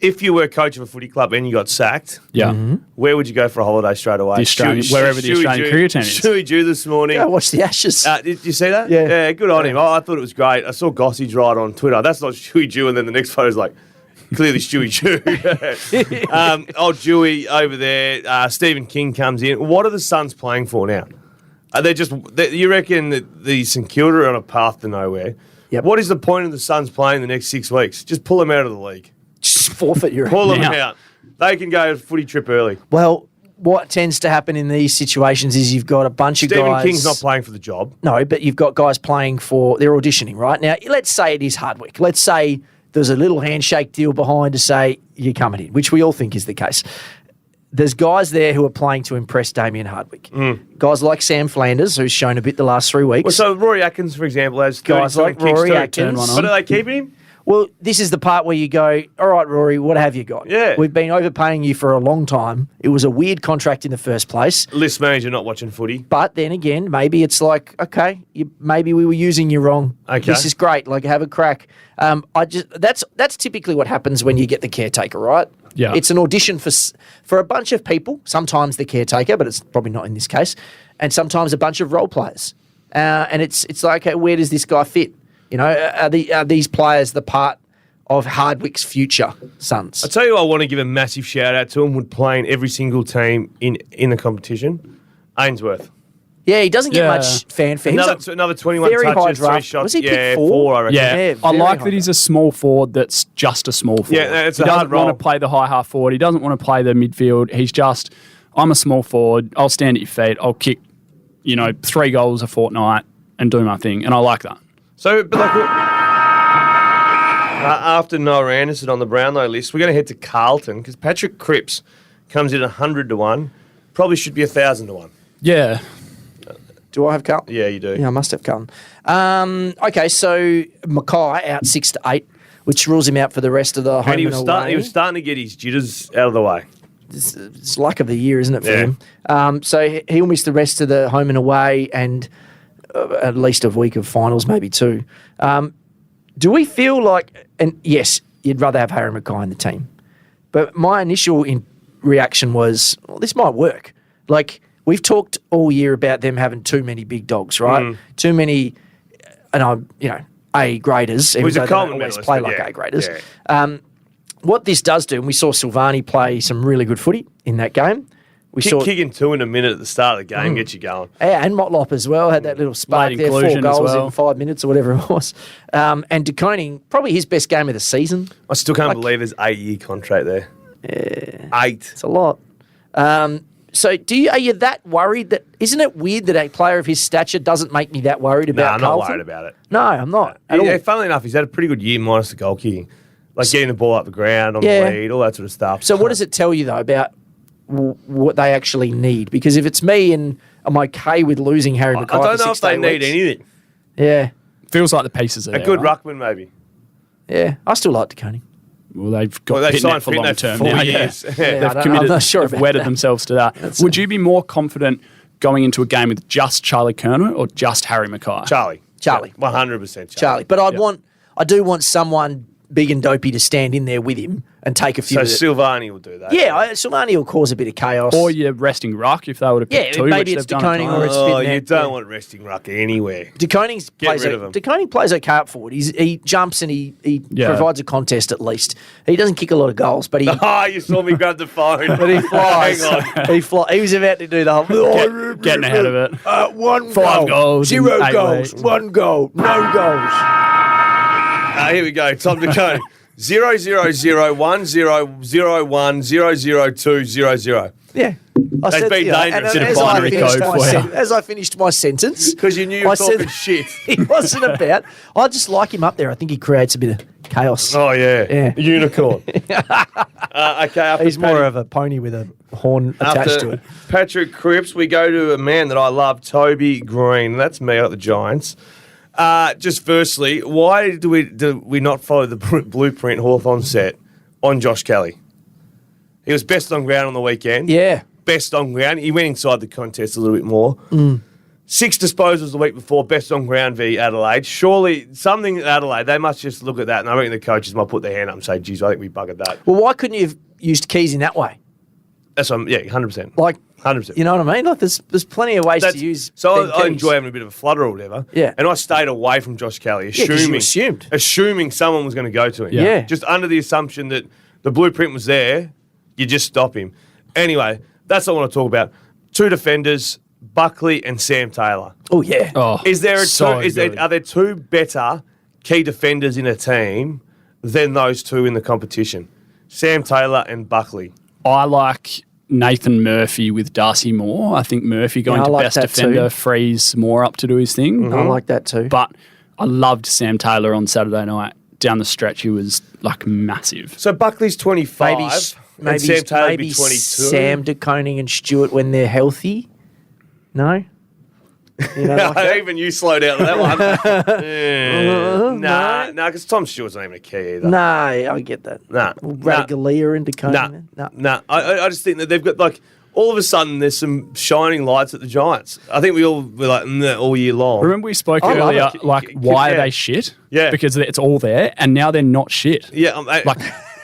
If you were coach of a footy club and you got sacked,
Yeah.
where would you go for a holiday straight away?
The Australian, wherever the Australian cricket team is.
Shuey Jew this morning.
Go watch the Ashes.
Did you see that?
Yeah.
Good on him. I thought it was great. I saw Gossage write on Twitter, that's not Shuey Jew, and then the next photo's like, clearly Stewie Jew. Old Jewy over there. Stephen King comes in. What are the Suns playing for now? Are they you reckon that the St Kilda are on a path to nowhere?
Yep.
What is the point of the Suns playing the next 6 weeks? Just pull them out of the league.
Just forfeit your
Pull them
Yeah.
out. They can go footy trip early.
Well, what tends to happen in these situations is you've got a bunch of
Stephen
guys.
King's not playing for the job.
No, but you've got guys playing for. They're auditioning, right? Now, let's say it is Hardwick. Let's say there's a little handshake deal behind to say you're coming in, which we all think is the case. There's guys there who are playing to impress Damien Hardwick. Guys like Sam Flanders, who's shown a bit the last 3 weeks.
Well, so Rory Atkins, for example, has
Guys
37
like
kicks
Rory
too.
Atkins.
But are they keeping him?
Well, this is the part where you go, all right, Rory, what have you got?
Yeah.
We've been overpaying you for a long time. It was a weird contract in the first place.
List manager not watching footy.
But then again, maybe it's like, okay, maybe we were using you wrong.
Okay.
This is great. Like, have a crack. That's typically what happens when you get the caretaker, right?
Yeah.
It's an audition for a bunch of people. Sometimes the caretaker, but it's probably not in this case, and sometimes a bunch of role players. And it's like, okay, where does this guy fit? You know, are these players the part of Hardwick's future Suns?
I tell you, I want to give a massive shout out to him. Would play in every single team in the competition. Ainsworth.
Yeah, he doesn't get
Yeah.
much fanfare.
Another 21
very high
touches, 3
draft.
shots.
Was he picked
yeah,
4?
I reckon.
Yeah,
Yeah,
I
very
like
high
that he's a small forward that's just a small forward.
Yeah, it's
he
a hard
doesn't want
role.
to play the high half forward. He doesn't want to play the midfield. He's just, I'm a small forward. I'll stand at your feet. I'll kick, 3 goals a fortnight and do my thing. And I like that.
So, but like, after Noah Anderson on the Brownlow list, we're going to head to Carlton because Patrick Cripps comes in 100 to 1. Probably should be 1,000 to 1.
Yeah.
Do I have Carlton?
Yeah, you do.
Yeah, I must have Carlton. Okay, so Mackay out 6 to 8, which rules him out for the rest of the home
And he
and
was
away.
starting to get his jitters out of the way.
It's luck of the year, isn't it, for
Yeah.
him? So he'll miss the rest of the home and away and at least a week of finals, maybe 2. Do we feel like, and yes, you'd rather have Harry Mackay in the team, but my initial reaction was, well, this might work. Like, we've talked all year about them having too many big dogs, right? Too many, A graders.
Well, he's a
even though they don't
Coleman
always
medalist,
play
but
like
yeah,
A graders.
yeah.
What this does do, and we saw Silvani play some really good footy in that game. We saw
Kicking 2 in a minute at the start of the game gets you going.
Yeah, and Motlop as well had that little spark
Late
there, 4
inclusion as
goals
well.
in 5 minutes or whatever it was. And De Koning, probably his best game of the season.
I still can't believe there's 8-year contract there. Yeah. 8.
It's a lot. So are you that worried that, isn't it weird that a player of his stature doesn't make me that worried
No,
about
I'm not
Carlton?
worried about it.
No, I'm not at
Yeah,
all.
funnily enough, he's had a pretty good year minus the goal kicking. Like getting the ball up the ground on
Yeah.
the lead, all that sort of stuff.
So what does it tell you, though, about what they actually need? Because if it's me and I'm okay with losing Harry
I
Mackay
don't
for
know
6
if they
to 8
need
weeks.
anything.
Yeah,
Feels like the pieces are
A
there.
good
right?
ruckman, maybe.
yeah. I still like De Koning.
Well, they've got
Well, they
Pitnet
signed
for
Pitnet
long
for
term
4
now.
years.
Yeah.
Yeah,
I
They've
don't know.
committed,
I'm not sure
they've
about
wedded
that.
themselves to that. Would you be more confident going into a game with just Charlie Kerner or just Harry Mackay?
Charlie.
Charlie.
100%
Charlie. But I do want someone big and dopey to stand in there with him and take a few.
So
of the-
Silvani will do that.
yeah, Silvani will cause a bit of chaos.
Or you're resting ruck if they were to pick
Yeah,
2,
maybe
which
it's
they've done at
De Koning
times.
or it's
Oh,
Pitnet,
you don't
yeah.
want resting ruck anywhere.
De Koning plays
rid of him.
De Koning plays okay up forward. He jumps and he
Yeah.
provides a contest at least. He doesn't kick a lot of goals, but he
Oh, you saw me grab the phone.
but he flies.
Hang on.
He was about to do the whole
Getting ahead of it.
1
5 goals in
0
8
goals,
weeks.
1 goal, no goals.
Here we go. Time to go. 0 0 0 1 0 0 1 0 0 2 0 0.
Yeah. I
They've been dangerous.
Bit of binary code for you.
as I finished my sentence,
Because you knew you were
I said-
talking shit.
he wasn't about. I just like him up there. I think he creates a bit of chaos.
Oh, yeah.
Yeah.
Unicorn. Okay, after
He's more of a pony with a horn attached to it.
Patrick Cripps, we go to a man that I love, Toby Green. That's me at the Giants. Just firstly, why do we not follow the blueprint Hawthorn set on Josh Kelly? He was best on ground on the weekend.
Yeah.
best on ground. He went inside the contest a little bit more. 6 disposals the week before, best on ground v Adelaide. Surely something at Adelaide, they must just look at that, and I reckon the coaches might put their hand up and say, geez, I think we buggered that.
Well, why couldn't you have used keys in that way?
That's what 100%.
Like,
100%.
you know what I mean? Like, there's plenty of ways to use.
So I
keys.
enjoy having a bit of a flutter or whatever.
Yeah.
And I stayed away from Josh Kelly,
'cause you
assuming someone was going to go to him.
Yeah.
Just under the assumption that the blueprint was there, you just stop him. Anyway, that's what I want to talk about. 2 defenders, Buckley and Sam Taylor.
Oh, yeah.
Oh,
Is there
so good.
are there 2 better key defenders in a team than those 2 in the competition? Sam Taylor and Buckley.
I like Nathan Murphy with Darcy Moore. I think Murphy going
I
to
like
best
that
defender
too.
frees Moore up to do his thing.
I like that too.
But I loved Sam Taylor on Saturday night. Down the stretch, he was like massive.
So Buckley's 25 and Sam Taylor
maybe
be 22.
Sam De Koning and Stewart when they're healthy. No? You know, like that?
Even you slowed down on that one. Nah, because Tom Stewart's not even a key either.
No, I get that.
Nah.
Radigalia and De Koning.
Nah. I just think that they've got, like, all of a sudden there's some shining lights at the Giants. I think we all were like, all year long.
Remember we spoke
I love
earlier,
it.
like, why are they shit?
Yeah.
Because it's all there, and now they're not shit.
Yeah,
Like,
well,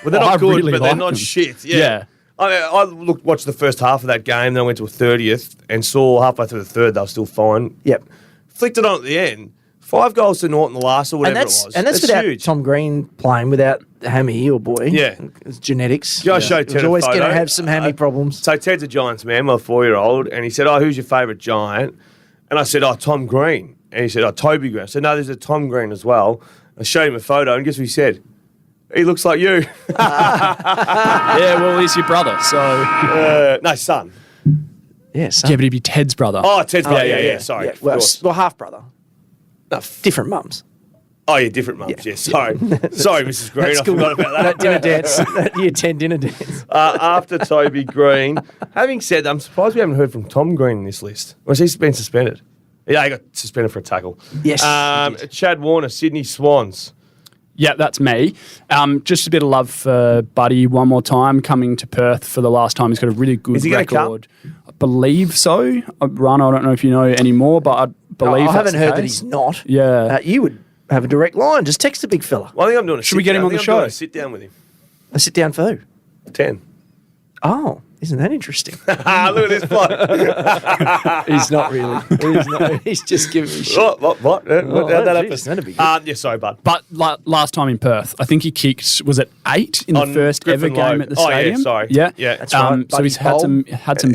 they're not
I
good,
really
but they're
like
not
them.
shit.
Yeah.
I watched the first half of that game, then I went to a 30th and saw halfway through the third they were still fine.
Yep.
Flicked it on at the end. 5 goals to Norton the last or whatever
And
it was.
that's without
huge.
Tom Green playing, without Hammy or Boy.
Yeah.
It's genetics.
I showed
He's
Ted a
always going
photo.
to have some Hammy problems.
So Ted's a Giants man, my 4-year-old, and he said, who's your favourite Giant? And I said, Tom Green. And he said, Toby Green. I said, no, there's a Tom Green as well. I showed him a photo, and guess what he said? He looks like you.
Yeah, well, he's your brother, so...
No, son.
Yes.
Yeah, but he'd be Ted's brother.
Oh, Ted's brother. Yeah, sorry. Of
Well,
course.
half brother.
No,
Different mums.
Oh, yeah, different mums. Yeah, sorry. Sorry, Mrs. Green. I forgot about
That
that.
dinner dance. That year 10 dinner dance.
After Toby Green. Having said that, I'm surprised we haven't heard from Tom Green in this list. Or has he been suspended? Yeah, he got suspended for a tackle.
Yes, he did.
Chad Warner, Sydney Swans.
Yeah, that's me. Just a bit of love for Buddy one more time, coming to Perth for the last time. He's got a really good
Is he gonna come?
record. I believe so. Ron, I don't know if you know any more, but I believe
I haven't
that's
heard
the
that
case.
he's not.
Yeah.
You would have a direct line. Just text the big fella.
Well, I think I'm doing a
Should we get him on the show?
Sit down with him.
I sit down for who?
10.
Oh, isn't that interesting?
Look at this bloke.
He's not really. He's not. He's just giving me shit.
What? How'd that happen?
geez, that'd be good.
Yeah, sorry, bud.
But last time in Perth, I think he kicked, was it 8 in
On
the first
Griffin
ever game
Logue.
at the
Oh, yeah,
stadium?
sorry.
Yeah,
Yeah.
That's right.
So he's had some
He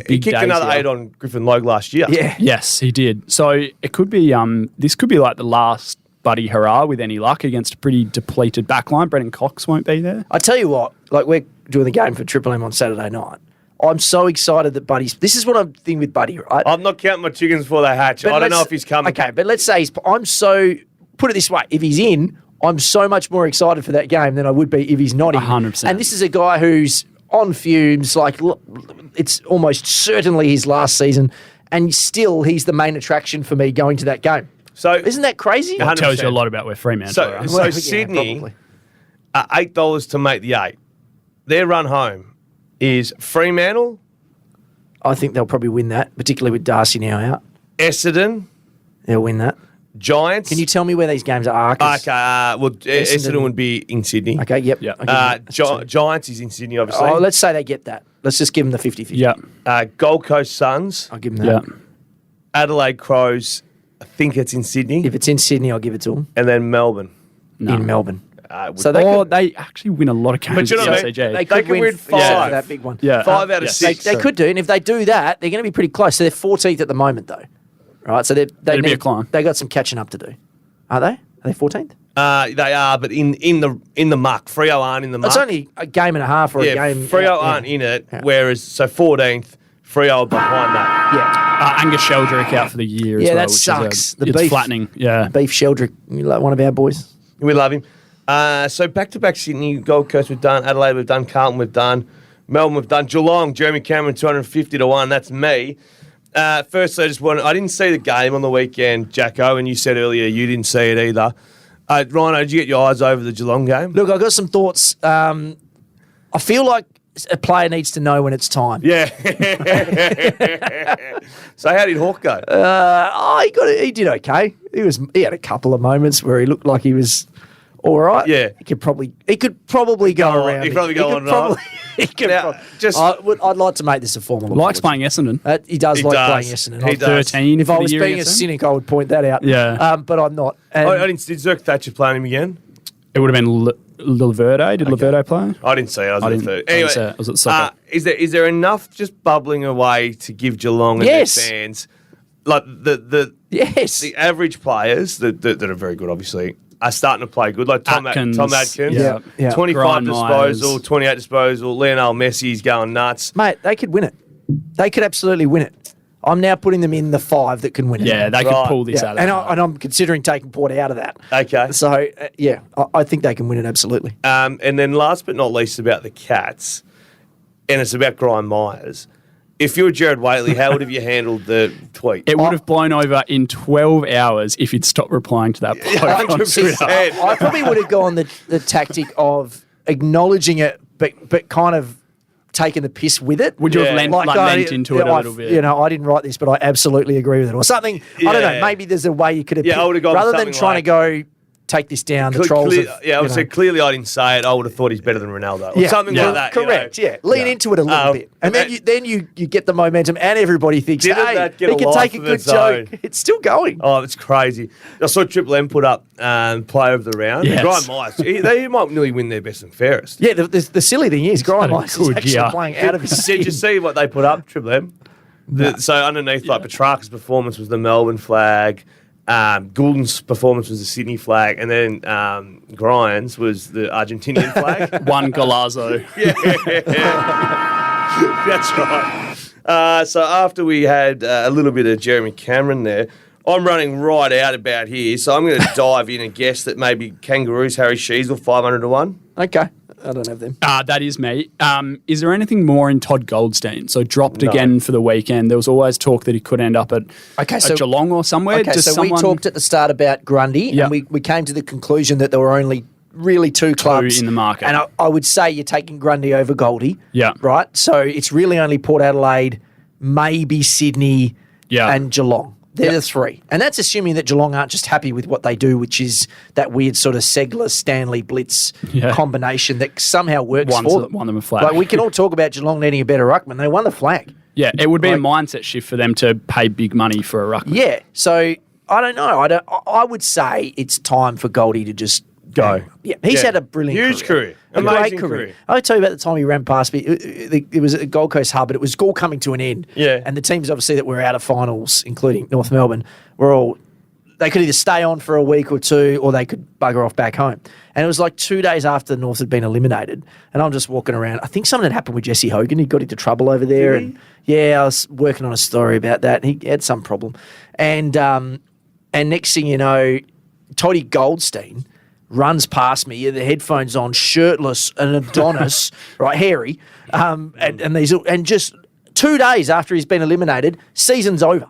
big
kicked
days
another
here.
8 on Griffin Logue last year.
Yeah.
Yes, he did. So it could be this could be like the last Buddy hurrah with any luck against a pretty depleted backline. Brendan Cox won't be there.
I tell you what, like we're doing the game for Triple M on Saturday night. I'm so excited that Buddy's. This is what I'm thinking with Buddy, right?
I'm not counting my chickens before they hatch.
But
I don't know
let's-
if he's coming.
Okay, but let's say I'm so. Put it this way: if he's in, I'm so much more excited for that game than I would be if he's not in.
100%.
And this is a guy who's on fumes. Like it's almost certainly his last season, and still he's the main attraction for me going to that game.
So
Isn't that crazy?
Yeah,
It tells
100%.
you a lot about where Fremantle are.
So
Well, yeah,
Sydney,
probably.
$8 to make the 8. Their run home is Fremantle,
I think they'll probably win that, particularly with Darcy now out.
Essendon,
They'll win that.
Giants.
Can you tell me where these games are? 'Cause-
Okay, Essendon would be in Sydney.
Okay, yep.
Yeah.
I'll give them that.
Giants is in Sydney, obviously.
Oh, let's say they get that. Let's just give them the 50-50.
Yeah,
Gold Coast Suns,
I'll give them
yeah.
that.
Adelaide Crows. I think it's in Sydney,
If it's in Sydney, I'll give it to them.
and then Melbourne.
No.
In Melbourne.
Would-
So they
Or
could,
they actually win a lot of games
But you know
at
what I mean?
CCG.
they could
can
win
win
5
5.
for that big one.
Yeah.
5 out of
Yes.
6.
They could do, and if they do that, they're going to be pretty close. So they're 14th at the moment, though. Right, so they
It'll be a climb.
They got some catching up to do. Are they? Are they 14th?
They are, but in the muck. Freo aren't in the muck.
It's only a game and a half or a game.
Freo
yeah.
aren't in it.
Yeah.
Whereas 14th, Freo are behind that.
Yeah.
Angus Sheldrick out for the year as
Yeah,
well.
that
which
sucks.
Is
The
it's
beef.
flattening. Yeah.
Beef Sheldrick, one of our boys.
We love him. So back-to-back Sydney, Gold Coast we've done, Adelaide we've done, Carlton we've done, Melbourne we've done, Geelong, Jeremy Cameron 250 to 1. That's me. First, I didn't see the game on the weekend, Jacko, and you said earlier you didn't see it either. Rhino, did you get your eyes over the Geelong game?
Look, I've got some thoughts. I feel like a player needs to know when it's time.
Yeah. So how did Hawk go?
He did okay. He had a couple of moments where he looked like he was all right.
Yeah.
He could probably go around.
He could probably go on, right?
I'd like to make this a formal.
Likes playing Essendon.
He does like playing Essendon.
He does.
13.
If I
for the
was
year
being a
against them.
cynic, I would point that out.
Yeah.
But I'm not. And
Did Zerk Thatcher play him again?
It would have been Laverde. Did Laverde play?
I didn't see it. I was
I
at
didn't-
third.
I
Anyway,
didn't see it. I was at soccer.
is there enough just bubbling away to give Geelong and
Yes.
their fans, like the
yes.
the average players that are very good, obviously, are starting to play good. Like Tom
Atkins.
Atkins,
Yeah.
25
Brian
disposal,
Myers.
28 disposal. Lionel Messi's going nuts.
Mate, they could win it. They could absolutely win it. I'm now putting them in the 5 that can win it.
Yeah, they could
Right.
pull this
Yeah.
out of
And,
the
I'm considering taking Port out of that.
Okay.
So, I think they can win it absolutely.
And then last but not least about the Cats, and it's about Brian Myers. If you were Jared Waitley, how would have you handled the tweet?
It would have blown over in 12 hours if you'd stopped replying to that bloke on
100%.
Twitter.
I probably would have gone the tactic of acknowledging it, but kind of taking the piss with it.
Would you have lent into it a little bit?
I didn't write this, but I absolutely agree with it. Or something, I don't know,
Yeah.
maybe there's a way you could have
Yeah, I would have gone
rather than
something
trying
like-
to go take this down, the trolls.
I would say clearly I didn't say it. I would have thought he's better than Ronaldo. Or something like that.
Correct,
you know.
yeah. Lean into it a little bit. And then you get the momentum and everybody thinks,
Didn't
hey,
that get
he
a
can
life
take a
of
good
its own?
joke. It's still going.
Oh, it's crazy. I saw Triple M put up Player of the Round.
Yes.
Brian Myers, they might nearly win their best and fairest.
Yeah, the silly thing is, Graham Myers is
good
actually
year.
playing out of his
Did
skin.
you see what they put up, Triple M? So underneath, like Petrarca's performance was the Melbourne flag. Goulden's performance was the Sydney flag, and then Grian's was the Argentinian flag.
One Golazo.
That's right. So after we had a little bit of Jeremy Cameron there, I'm running right out about here. So I'm going to dive in and guess that maybe Kangaroos, Harry Sheasel, 500 to 1.
Okay, I don't have them.
That is me. Is there anything more in Todd Goldstein? So dropped
No.
again for the weekend. There was always talk that he could end up at Geelong or somewhere.
Okay,
Does
so we
someone-
talked at the start about Grundy,
Yeah.
and we came to the conclusion that there were only really two clubs
in the market.
And I would say you're taking Grundy over Goldie.
Yeah.
Right? So it's really only Port Adelaide, maybe Sydney,
Yeah.
and Geelong. They're the 3. And that's assuming that Geelong aren't just happy with what they do, which is that weird sort of Segler-Stanley Blitz combination that somehow works for them.
Won them a flag.
Like, we can all talk about Geelong needing a better ruckman. They won the flag.
Yeah, it would be a
Like-
mindset shift for them to pay big money for a ruckman.
Yeah. So I don't know. I would say it's time for Goldie to just
Go.
Yeah, he's
Yeah.
had a brilliant
Huge career.
A
Amazing
great
career.
I'll tell you about the time he ran past me. It was at Gold Coast Hub, but it was all coming to an end.
Yeah.
And the teams, obviously, that were out of finals, including North Melbourne, were all... They could either stay on for a week or two, or they could bugger off back home. And it was like 2 days after the North had been eliminated, and I'm just walking around. I think something had happened with Jesse Hogan. He got into trouble over there, and I was working on a story about that. And he had some problem, and next thing you know, Toddy Goldstein runs past me, the headphones on, shirtless, an Adonis, right, hairy, and just 2 days after he's been eliminated, season's over.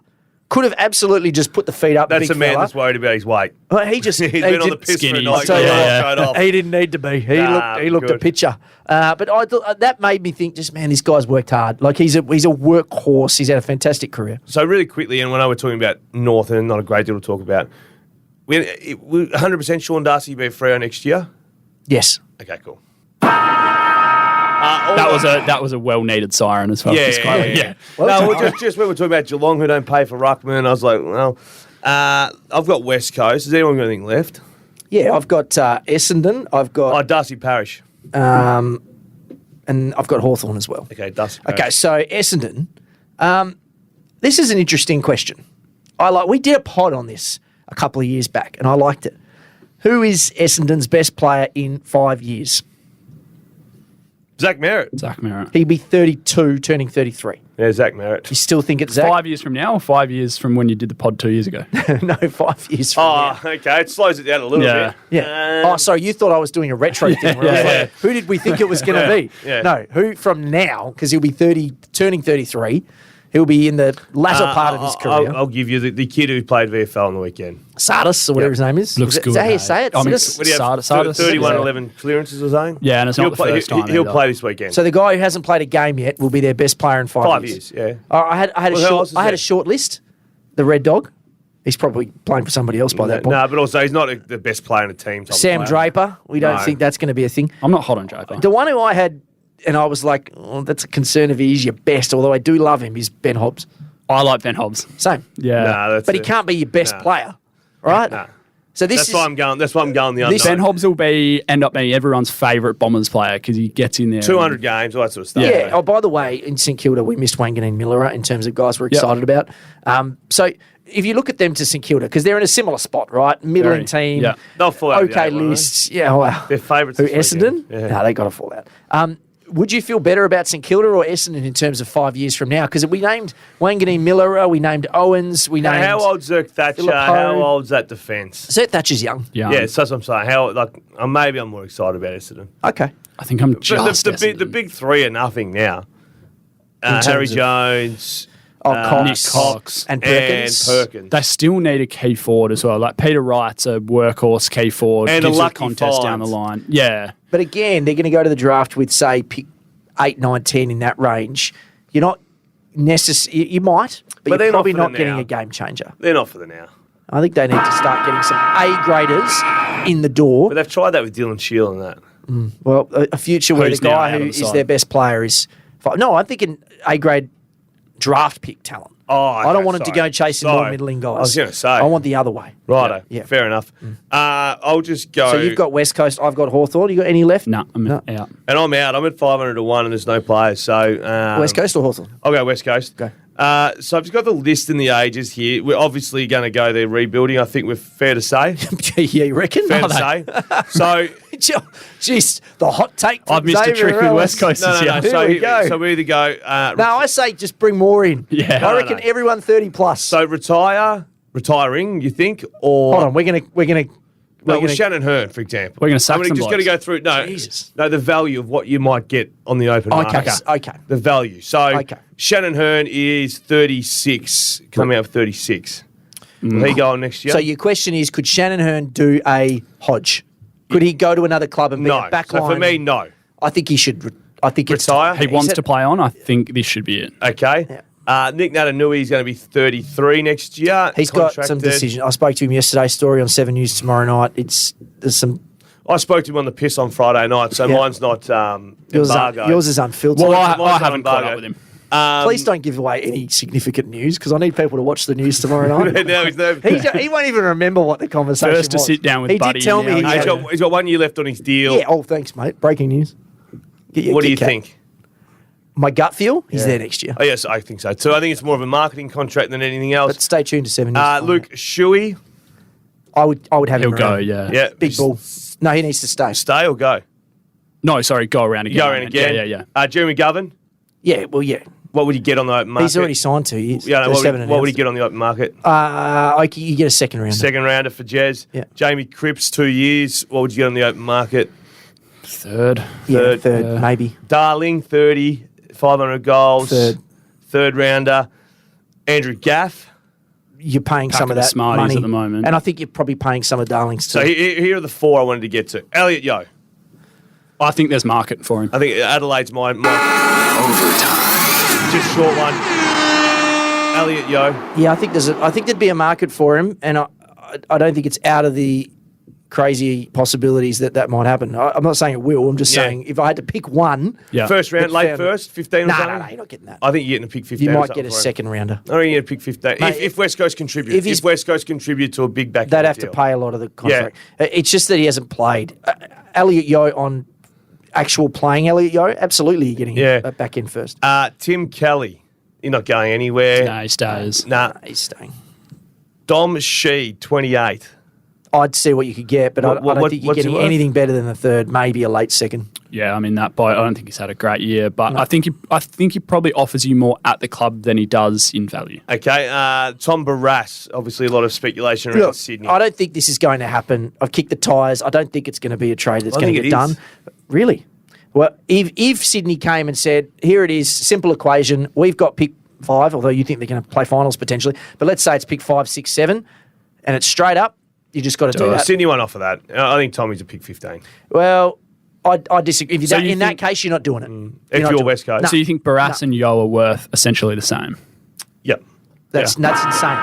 Could have absolutely just put the feet up.
That's
big
a man
fella.
that's worried about his weight.
Well, he just
He's been on the piss for a
skinny.
night.
tell you
Showed off.
he didn't need to be. He looked
good.
a picture. But I thought that made me think, just man, this guy's worked hard. Like he's a workhorse. He's had a fantastic career.
So really quickly, and when I were talking about North, and not a great deal to talk about, we 100% Sean Darcy be Freo next year.
Yes.
Okay, cool.
That was a well needed siren as well.
Yeah. Just when we're talking about Geelong who don't pay for ruckman, I was like, well, I've got West Coast. Has anyone got anything left?
Yeah, I've got Essendon. I've
Oh,
got
Darcy Parish.
and I've got Hawthorn as well.
Okay, Darcy Parish.
Okay, so Essendon. This is an interesting question. We did a pod on this a couple of years back, and I liked it. Who is Essendon's best player in 5 years?
Zach Merritt.
Zach Merritt.
He'd be 32, turning 33.
Yeah, Zach Merritt.
You still think it's Zach?
5 years from now or 5 years from when you did the pod 2 years ago?
No, 5 years from now.
Oh, okay. It slows it down a little
Yeah.
bit.
Yeah. Oh, sorry, you thought I was doing a retro thing. Where I was
Yeah.
like, who did we think it was going to be?
Yeah.
No, who from now, because he'll be 30, turning 33, He'll be in the latter part of his career.
I'll give you the kid who played VFL on the weekend.
Sardis, or whatever his name is.
Looks
is
good.
that how you
hey.
say it?
I mean,
Sardis?
What do you have?
Sardis.
31 11 clearances or something?
Yeah, and it's not the first time
He'll
either.
play this weekend.
So the guy who hasn't played a game yet will be their best player in 5 years.
5 years, yeah.
I had
Well, who else is
I had
there?
a short list. The Red Dog. He's probably playing for somebody else by that point.
No, but also he's not the best player in the team. type of
Sam
player.
Draper. We don't
No.
think that's going to be a thing.
I'm not hot on Draper.
The one who I had, and I was like, oh, that's a concern if he is your best, although I do love him, is Ben Hobbs.
I like Ben Hobbs.
Same.
Yeah.
Nah, that's
But he can't be your best
Nah.
player, right?
Nah.
So this
That's
is
why I'm going. That's why I'm going the
This-
unknown.
Ben Hobbs will end up being everyone's favourite Bombers player because he gets in there.
200 games, all that sort of stuff.
Yeah. Oh, by the way, in St Kilda, we missed Wanganeen Miller in terms of guys we're excited about. So if you look at them to St Kilda, because they're in a similar spot, right? Middling
Very.
team.
Yeah.
They'll fall out of the
Okay
eight, won't they?
lists. Yeah. Wow.
They're favourites
Who,
this
Essendon?
weekend. Yeah.
No, they got to fall out. Would you feel better about St Kilda or Essendon in terms of 5 years from now? Because we named Wanganeen Miller, we named Owens, we named...
How old's Zerk Thatcher?
Philippo.
How old's that defence?
Zert Thatcher's young.
Yeah.
Yeah, so that's what I'm saying. Maybe I'm more excited about Essendon.
Okay.
I think I'm
But
just
the big three are nothing now.
terms
Harry
of-
Jones,
Cox,
Nick Cox,
and Perkins.
They still need a key forward as well. Like Peter Wright's a workhorse key forward.
And a
gives you
lucky
contest down the
finds.
line. Yeah.
But again, they're going to go to the draft with, say, pick 8, 9, 10 in that range. You're not necessarily... You might, but
they're
you're
not
probably
for
not
the
getting
now.
a game changer.
They're not for the now.
I think they need to start getting some A-graders in the door.
But they've tried that with Dylan Shield and that.
Well, a future where the
Who's now
guy
out
who
of the
is
side.
their best player is... No, I'm thinking A-grade draft pick talent.
Oh,
I don't
okay,
want him to
sorry.
go chasing more
Sorry.
middling guys.
I was going to say.
I want the other way.
Righto.
Yeah.
Fair enough. I'll just go.
So you've got West Coast, I've got Hawthorn. You got any left?
No, I'm out.
And I'm out. I'm at 500 to 1 and there's no players. So
West Coast or Hawthorn?
I'll go West Coast.
Go.
So I've just got the list in the ages here. We're obviously going to go there rebuilding. I think we're fair to say.
Yeah, you reckon?
Fair to say. So
Jeez, the hot take. From
I've missed a
Xavier
trick with
Ellis.
West Coast
no.
this year.
Here
So
we go.
So we either go.
No, I say just bring more in.
Yeah.
I
No,
reckon
no.
everyone 30 plus.
So retiring. You think, or
hold on, we're gonna.
No, well, Shannon Hearn, for example.
We're gonna sack
I'm
some
just going to
blokes.
go through. No,
Jesus.
no, the value of what you might get on the open
Okay,
market.
okay.
The value. So
Okay.
Shannon Hearn is 36, coming out of 36. Will he go on next year?
So your question is, could Shannon Hearn do a Hodge? Could he go to another club and be
no.
a backline?
So for me, no.
I think he should. I think
Retire?
It's
He wants
Is
to
it-
play on. I think this should be it.
Okay.
Yeah.
Nick Natanui is going to be 33 next year.
He's got some
Contracted.
decision. I spoke to him yesterday. Story on 7 News tomorrow night. There's some.
I spoke to him on the piss on Friday night, so
Yeah.
mine's not embargo.
Yours is unfiltered.
Well,
Mine's
I
on
haven't caught
embargo.
up with him.
Please don't give away any significant news because I need people to watch the news tomorrow night.
No, he's no.
He won't even remember what the conversation
First to
was.
sit down with
he
Buddy
did tell me.
now.
He
He's got 1 year left on his deal.
yeah. Oh, thanks, mate. Breaking news. Get your
What do
Kit
you
Kat.
think?
My gut feel, he's there next year.
Oh, yes, I think so. So I think it's more of a marketing contract than anything else.
But stay tuned to 7 News.
Luke Shuey,
I would have
He'll
him
go,
around.
yeah.
yeah,
Big ball. No, he needs to stay.
Stay or go?
No, sorry, go around again.
Go around again.
Yeah.
Jeremy Govan,
Yeah, well, yeah.
what would he get on the open market?
He's already signed 2 years.
Yeah, no,
There's seven
what would he
announced.
get on the open market?
Okay, you get a second round.
Second rounder for Jez.
Yeah.
Jamie Cripps, 2 years. What would you get on the open market?
Third.
Yeah,
third.
third, maybe.
Darling, 30, 500 goals.
Third.
Third rounder. Andrew Gaff.
You're paying some
Pack
of
of
that
Smarties
money
at the moment.
and I think you're probably paying some of Darling's too.
So here are the four I wanted to get to. Elliot Yeo.
I think there's market for him.
I think Adelaide's my just short one. Elliot Yeo.
Yeah, I think there'd be a market for him, and I don't think it's out of the crazy possibilities that might happen. I'm not saying it will. I'm just
Yeah.
saying if I had to pick one,
Yeah.
First round,
But
late
found-
first, 15 or
no,
something?
no, you're not getting that.
I think you're getting to pick 15
You
or
might
something
get a
for him.
second rounder.
I think you're going to pick 15.
Mate,
if West Coast contribute.
if he's-
If West Coast contribute to a big back
They'd have to pay a lot of the contract. It's just that he hasn't played. Elliot Yeo on actual playing Elliot Yeo, absolutely you're getting
Yeah.
back in first.
Tim Kelly. You're not going anywhere.
No, he stays.
Nah.
He's staying.
Dom Sheed, 28.
I'd see what you could get, but I don't think you're
what's he
getting
worth?
anything better than the third, maybe a late second.
Yeah, I mean that boy. I don't think he's had a great year, but I think he probably offers you more at the club than he does in value.
Okay. Tom Barras. Obviously, a lot of speculation around
Look,
Sydney.
I don't think this is going to happen. I've kicked the tyres. I don't think it's going to be a trade that's
I
going to
think
get
it
done.
is.
Really? Well, if Sydney came and said, here it is, simple equation, we've got pick 5, although you think they're going to play finals potentially. But let's say it's pick 5, 6, 7, and it's straight up. You just got to do that.
Sydney won't offer that. I think Tommy's a pick 15.
Well, I disagree. If
So you
in that case, you're not doing it.
If you're West Coast.
So you think Barras and Yo are worth essentially the same?
Yep.
That's insane.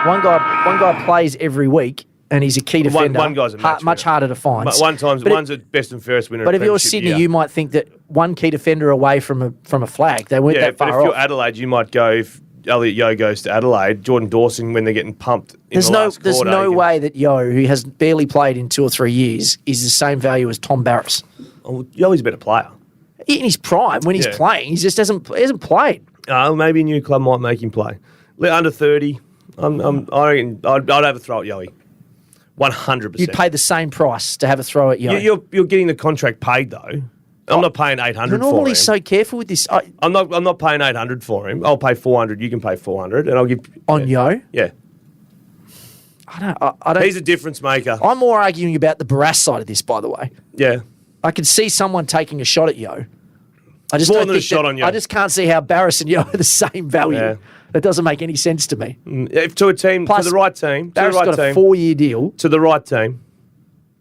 One guy plays every week, and he's a key defender.
One guy's a match
much
winner.
harder to find.
One's a best and fairest winner.
But if you're
premiership
Sydney,
year.
you might think that one key defender away from a flag. They weren't that
but
far
if you're
off.
Adelaide, you might go if Elliot Yo goes to Adelaide, Jordan Dawson when they're getting pumped.
There's no way that Yo, who has barely played in 2 or 3 years, is the same value as Tom Barras.
Oh, Yo's a better player.
In his prime, when he's playing, he just hasn't played.
Maybe a new club might make him play. Under 30, I reckon I'd have a throw at Yoey. 100%.
You'd pay the same price to have a throw at Yo.
You're getting the contract paid though. I'm not paying 800
You're
for him.
normally so careful with this.
I'm not paying 800 for him. I'll pay 400. You can pay 400, and I'll give
Yo?
Yeah,
I don't.
he's a difference maker.
I'm more arguing about the Barras side of this, by the way.
Yeah,
I could see someone taking a shot at Yo. I just
More
don't
than a
think
shot
that-
on Yo.
I just can't see how Barras and Yo are the same value.
Yeah.
That doesn't make any sense to me.
if to a team,
Plus,
to the right team,
Barras got a 4-year deal.
to the right team.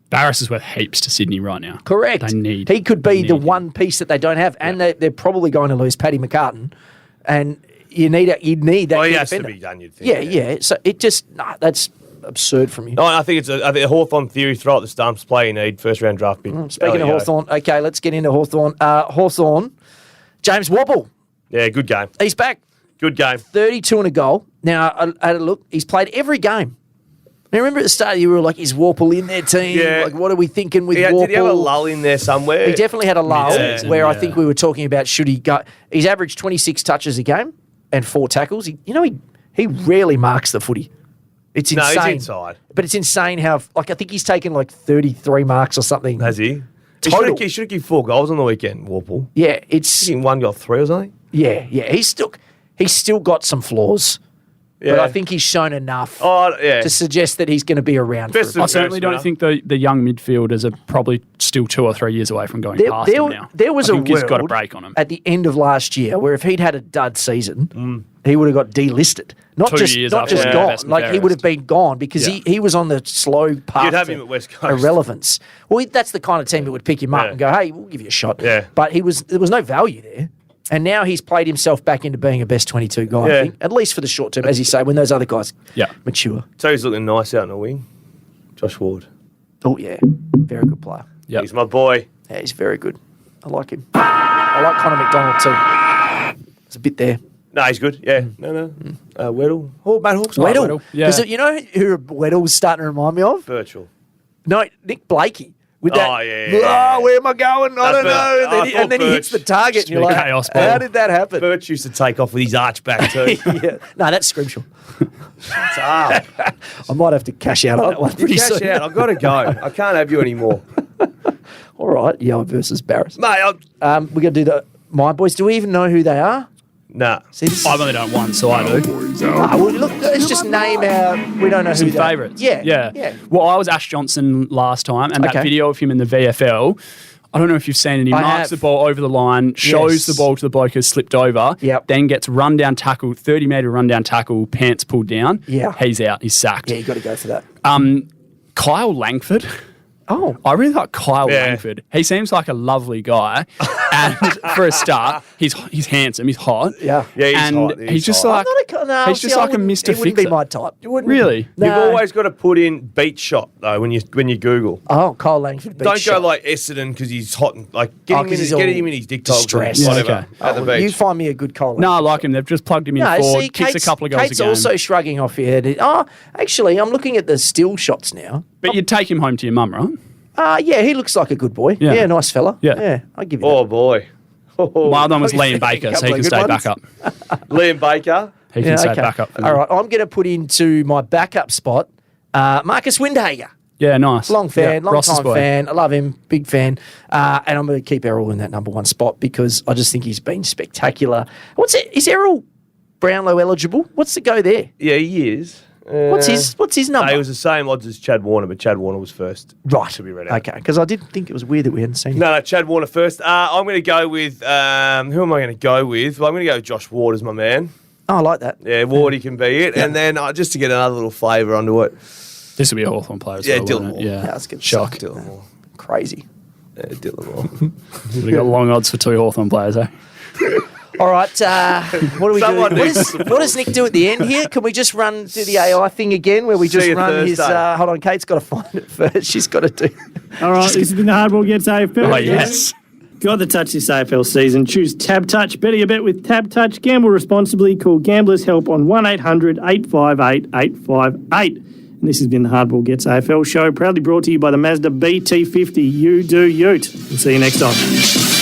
Barras is worth heaps to Sydney right now.
Correct. He could be the one piece that they don't have, and they're probably going to lose Paddy McCartan, and you'd need that.
Well, he
key
has to
defender.
be done. You'd think.
Yeah. So it just that's absurd from you.
No, I think I think a Hawthorn theory. Throw at the stumps. Play you need first round draft pick.
Speaking of Hawthorn, okay, let's get into Hawthorn. Hawthorn, James Wobble,
Yeah, good game.
he's back.
Good game.
32 and a goal. Now, I had a look. He's played every game. Now, remember at the start, you were like, is Warple in their team?
Yeah.
Like, what are we thinking with Warple?
Did he have a lull in there somewhere?
He definitely had a lull
Mid-season,
where I think we were talking about should he go. He's averaged 26 touches a game and 4 tackles. He rarely marks the footy. It's insane.
No, he's inside.
But it's insane how, I think he's taken 33 marks or something.
Has he?
Total.
He should have given 4 goals on the weekend, Warple.
Yeah, it's,
He 1 goal 3 or something.
yeah. He's still got some flaws. But
Yeah.
I think he's shown enough
Yeah.
to suggest that he's going to be around for a
Best
bit.
of-
I certainly don't think the young midfielders are probably still 2 or 3 years away from going past him now.
There was
I think
a
he's got a
world
break on him.
at the end of last year where if he'd had a dud season, he would have got delisted. Not
2
just
years
not
after
just
the
gone.
best and
Like he would have
fairest.
been gone because
Yeah.
he was on the slow path
You'd have
to
him at West Coast.
irrelevance. Well, that's the kind of team that would pick him up
Yeah.
and go, "Hey, we'll give you a shot."
Yeah.
But there was no value there. And now he's played himself back into being a best 22 guy, I
Yeah.
think, at least for the short term, as you say, when those other guys
Yeah.
mature.
So he's looking nice out in the wing. Josh Ward.
Oh, yeah. Very good player.
Yep.
He's my boy.
Yeah, he's very good. I like him. I like Connor McDonald too. There's a bit there.
No, he's good. Yeah. No. Weddle. Oh, Matt Hawks.
Weddle.
yeah.
You know who Weddle's starting to remind me of?
Virtual.
No, Nick Blakey. With that,
Oh, yeah.
"Oh, where am I going? I don't know." And then he hits the target, and you're
Bit of
like,
chaos
"How
ball.
did that happen?"
Birch used to take off with his arch back too.
Yeah. No, that's Scrimshaw.
It's hard.
I might have to cash out on that one
You
pretty
cash
soon.
out. I've got to go. I can't have you anymore.
All right, Yo versus Barras.
Mate,
We're going to do my boys. Do we even know who they are?
nah.
See, this
I've only done one, so I do.
well, look, let's just name our. We don't know
Some
who they are.
favourites.
Yeah.
Well, I was Ash Johnson last time, and
Okay.
that video of him in the VFL, I don't know if you've seen it. He
I
marks
have.
the ball over the line, shows
Yes.
the ball to the bloke who's slipped over,
Yep.
then gets run down tackle, 30-metre run down tackle, pants pulled down.
Yeah.
He's out. He's sacked.
Yeah, you got to go for that.
Kyle Langford.
Oh,
I really like Kyle
Yeah.
Langford. He seems like a lovely guy. And for a start, he's handsome, he's hot.
yeah.
Yeah, he's
and
hot.
He's just
hot.
like
He's
just like a Mr.
He wouldn't be
Fixer.
my type.
really.
No.
You've always got to put in beat shot though when you Google.
Oh, Kyle Langford.
Don't go like Essendon because he's hot and like get, him, in his, get him in his dick togs
distressed.
and
Yeah,
whatever
okay.
at the beach.
You find me a good Kyle.
No, I like him. They've just plugged him in forward,
see,
kicks a couple of goals
Kate's
a game.
also shrugging off your head. Oh, actually, I'm looking at the still shots now.
But you'd take him home to your mum, right?
Yeah, he looks like a good boy.
Yeah.
Yeah, nice fella.
Yeah.
I give you
Oh boy.
My other one was
Oh,
Liam
you
Baker,
think
so
a
he
couple
can
of
stay
good
back
ones?
up.
Liam Baker.
He
that.
can stay
Okay.
back up. For me.
All right, I'm going to put into my backup spot Marcus Windhager.
Yeah, nice.
Long fan,
Yeah,
long
Ross's
time
boy.
fan. I love him, big fan. And I'm going to keep Errol in that number 1 spot because I just think he's been spectacular. What's it? Is Errol Brownlow eligible? What's the go there?
Yeah, he is.
What's his number?
It was the same odds as Chad Warner, but Chad Warner was first.
Right.
To be read out.
Okay, because I did think it was weird that we hadn't seen him.
No, Chad Warner first. I'm going to go with, who am I going to go with? Well, I'm going to go with Josh Ward as my man.
Oh, I like that.
Yeah, Wardy can be it. Yeah. And then just to get another little flavour onto it.
This would be a Hawthorn player as
Yeah,
well.
Dylan Moore.
Yeah, that's good.
Shock.
Dylan Moore.
Crazy.
Yeah, Dylan Moore.
We've got long odds for 2 Hawthorn players, eh?
All right, what do we
Someone
do?
needs
What does Nick do at the end here? Can we just run do the AI thing again where we just
See you
run his...
Thursday.
hold on, Kate's got to find it first. She's got to do...
All right, this has been the Hardball Gets AFL.
Oh, yes.
Got the touch this AFL season. Choose Tab Touch. Better your bet with Tab Touch. Gamble responsibly. Call Gamblers Help on 1800 858 858. And this has been the Hardball Gets AFL show, proudly brought to you by the Mazda BT50. You do ute. We'll see you next time.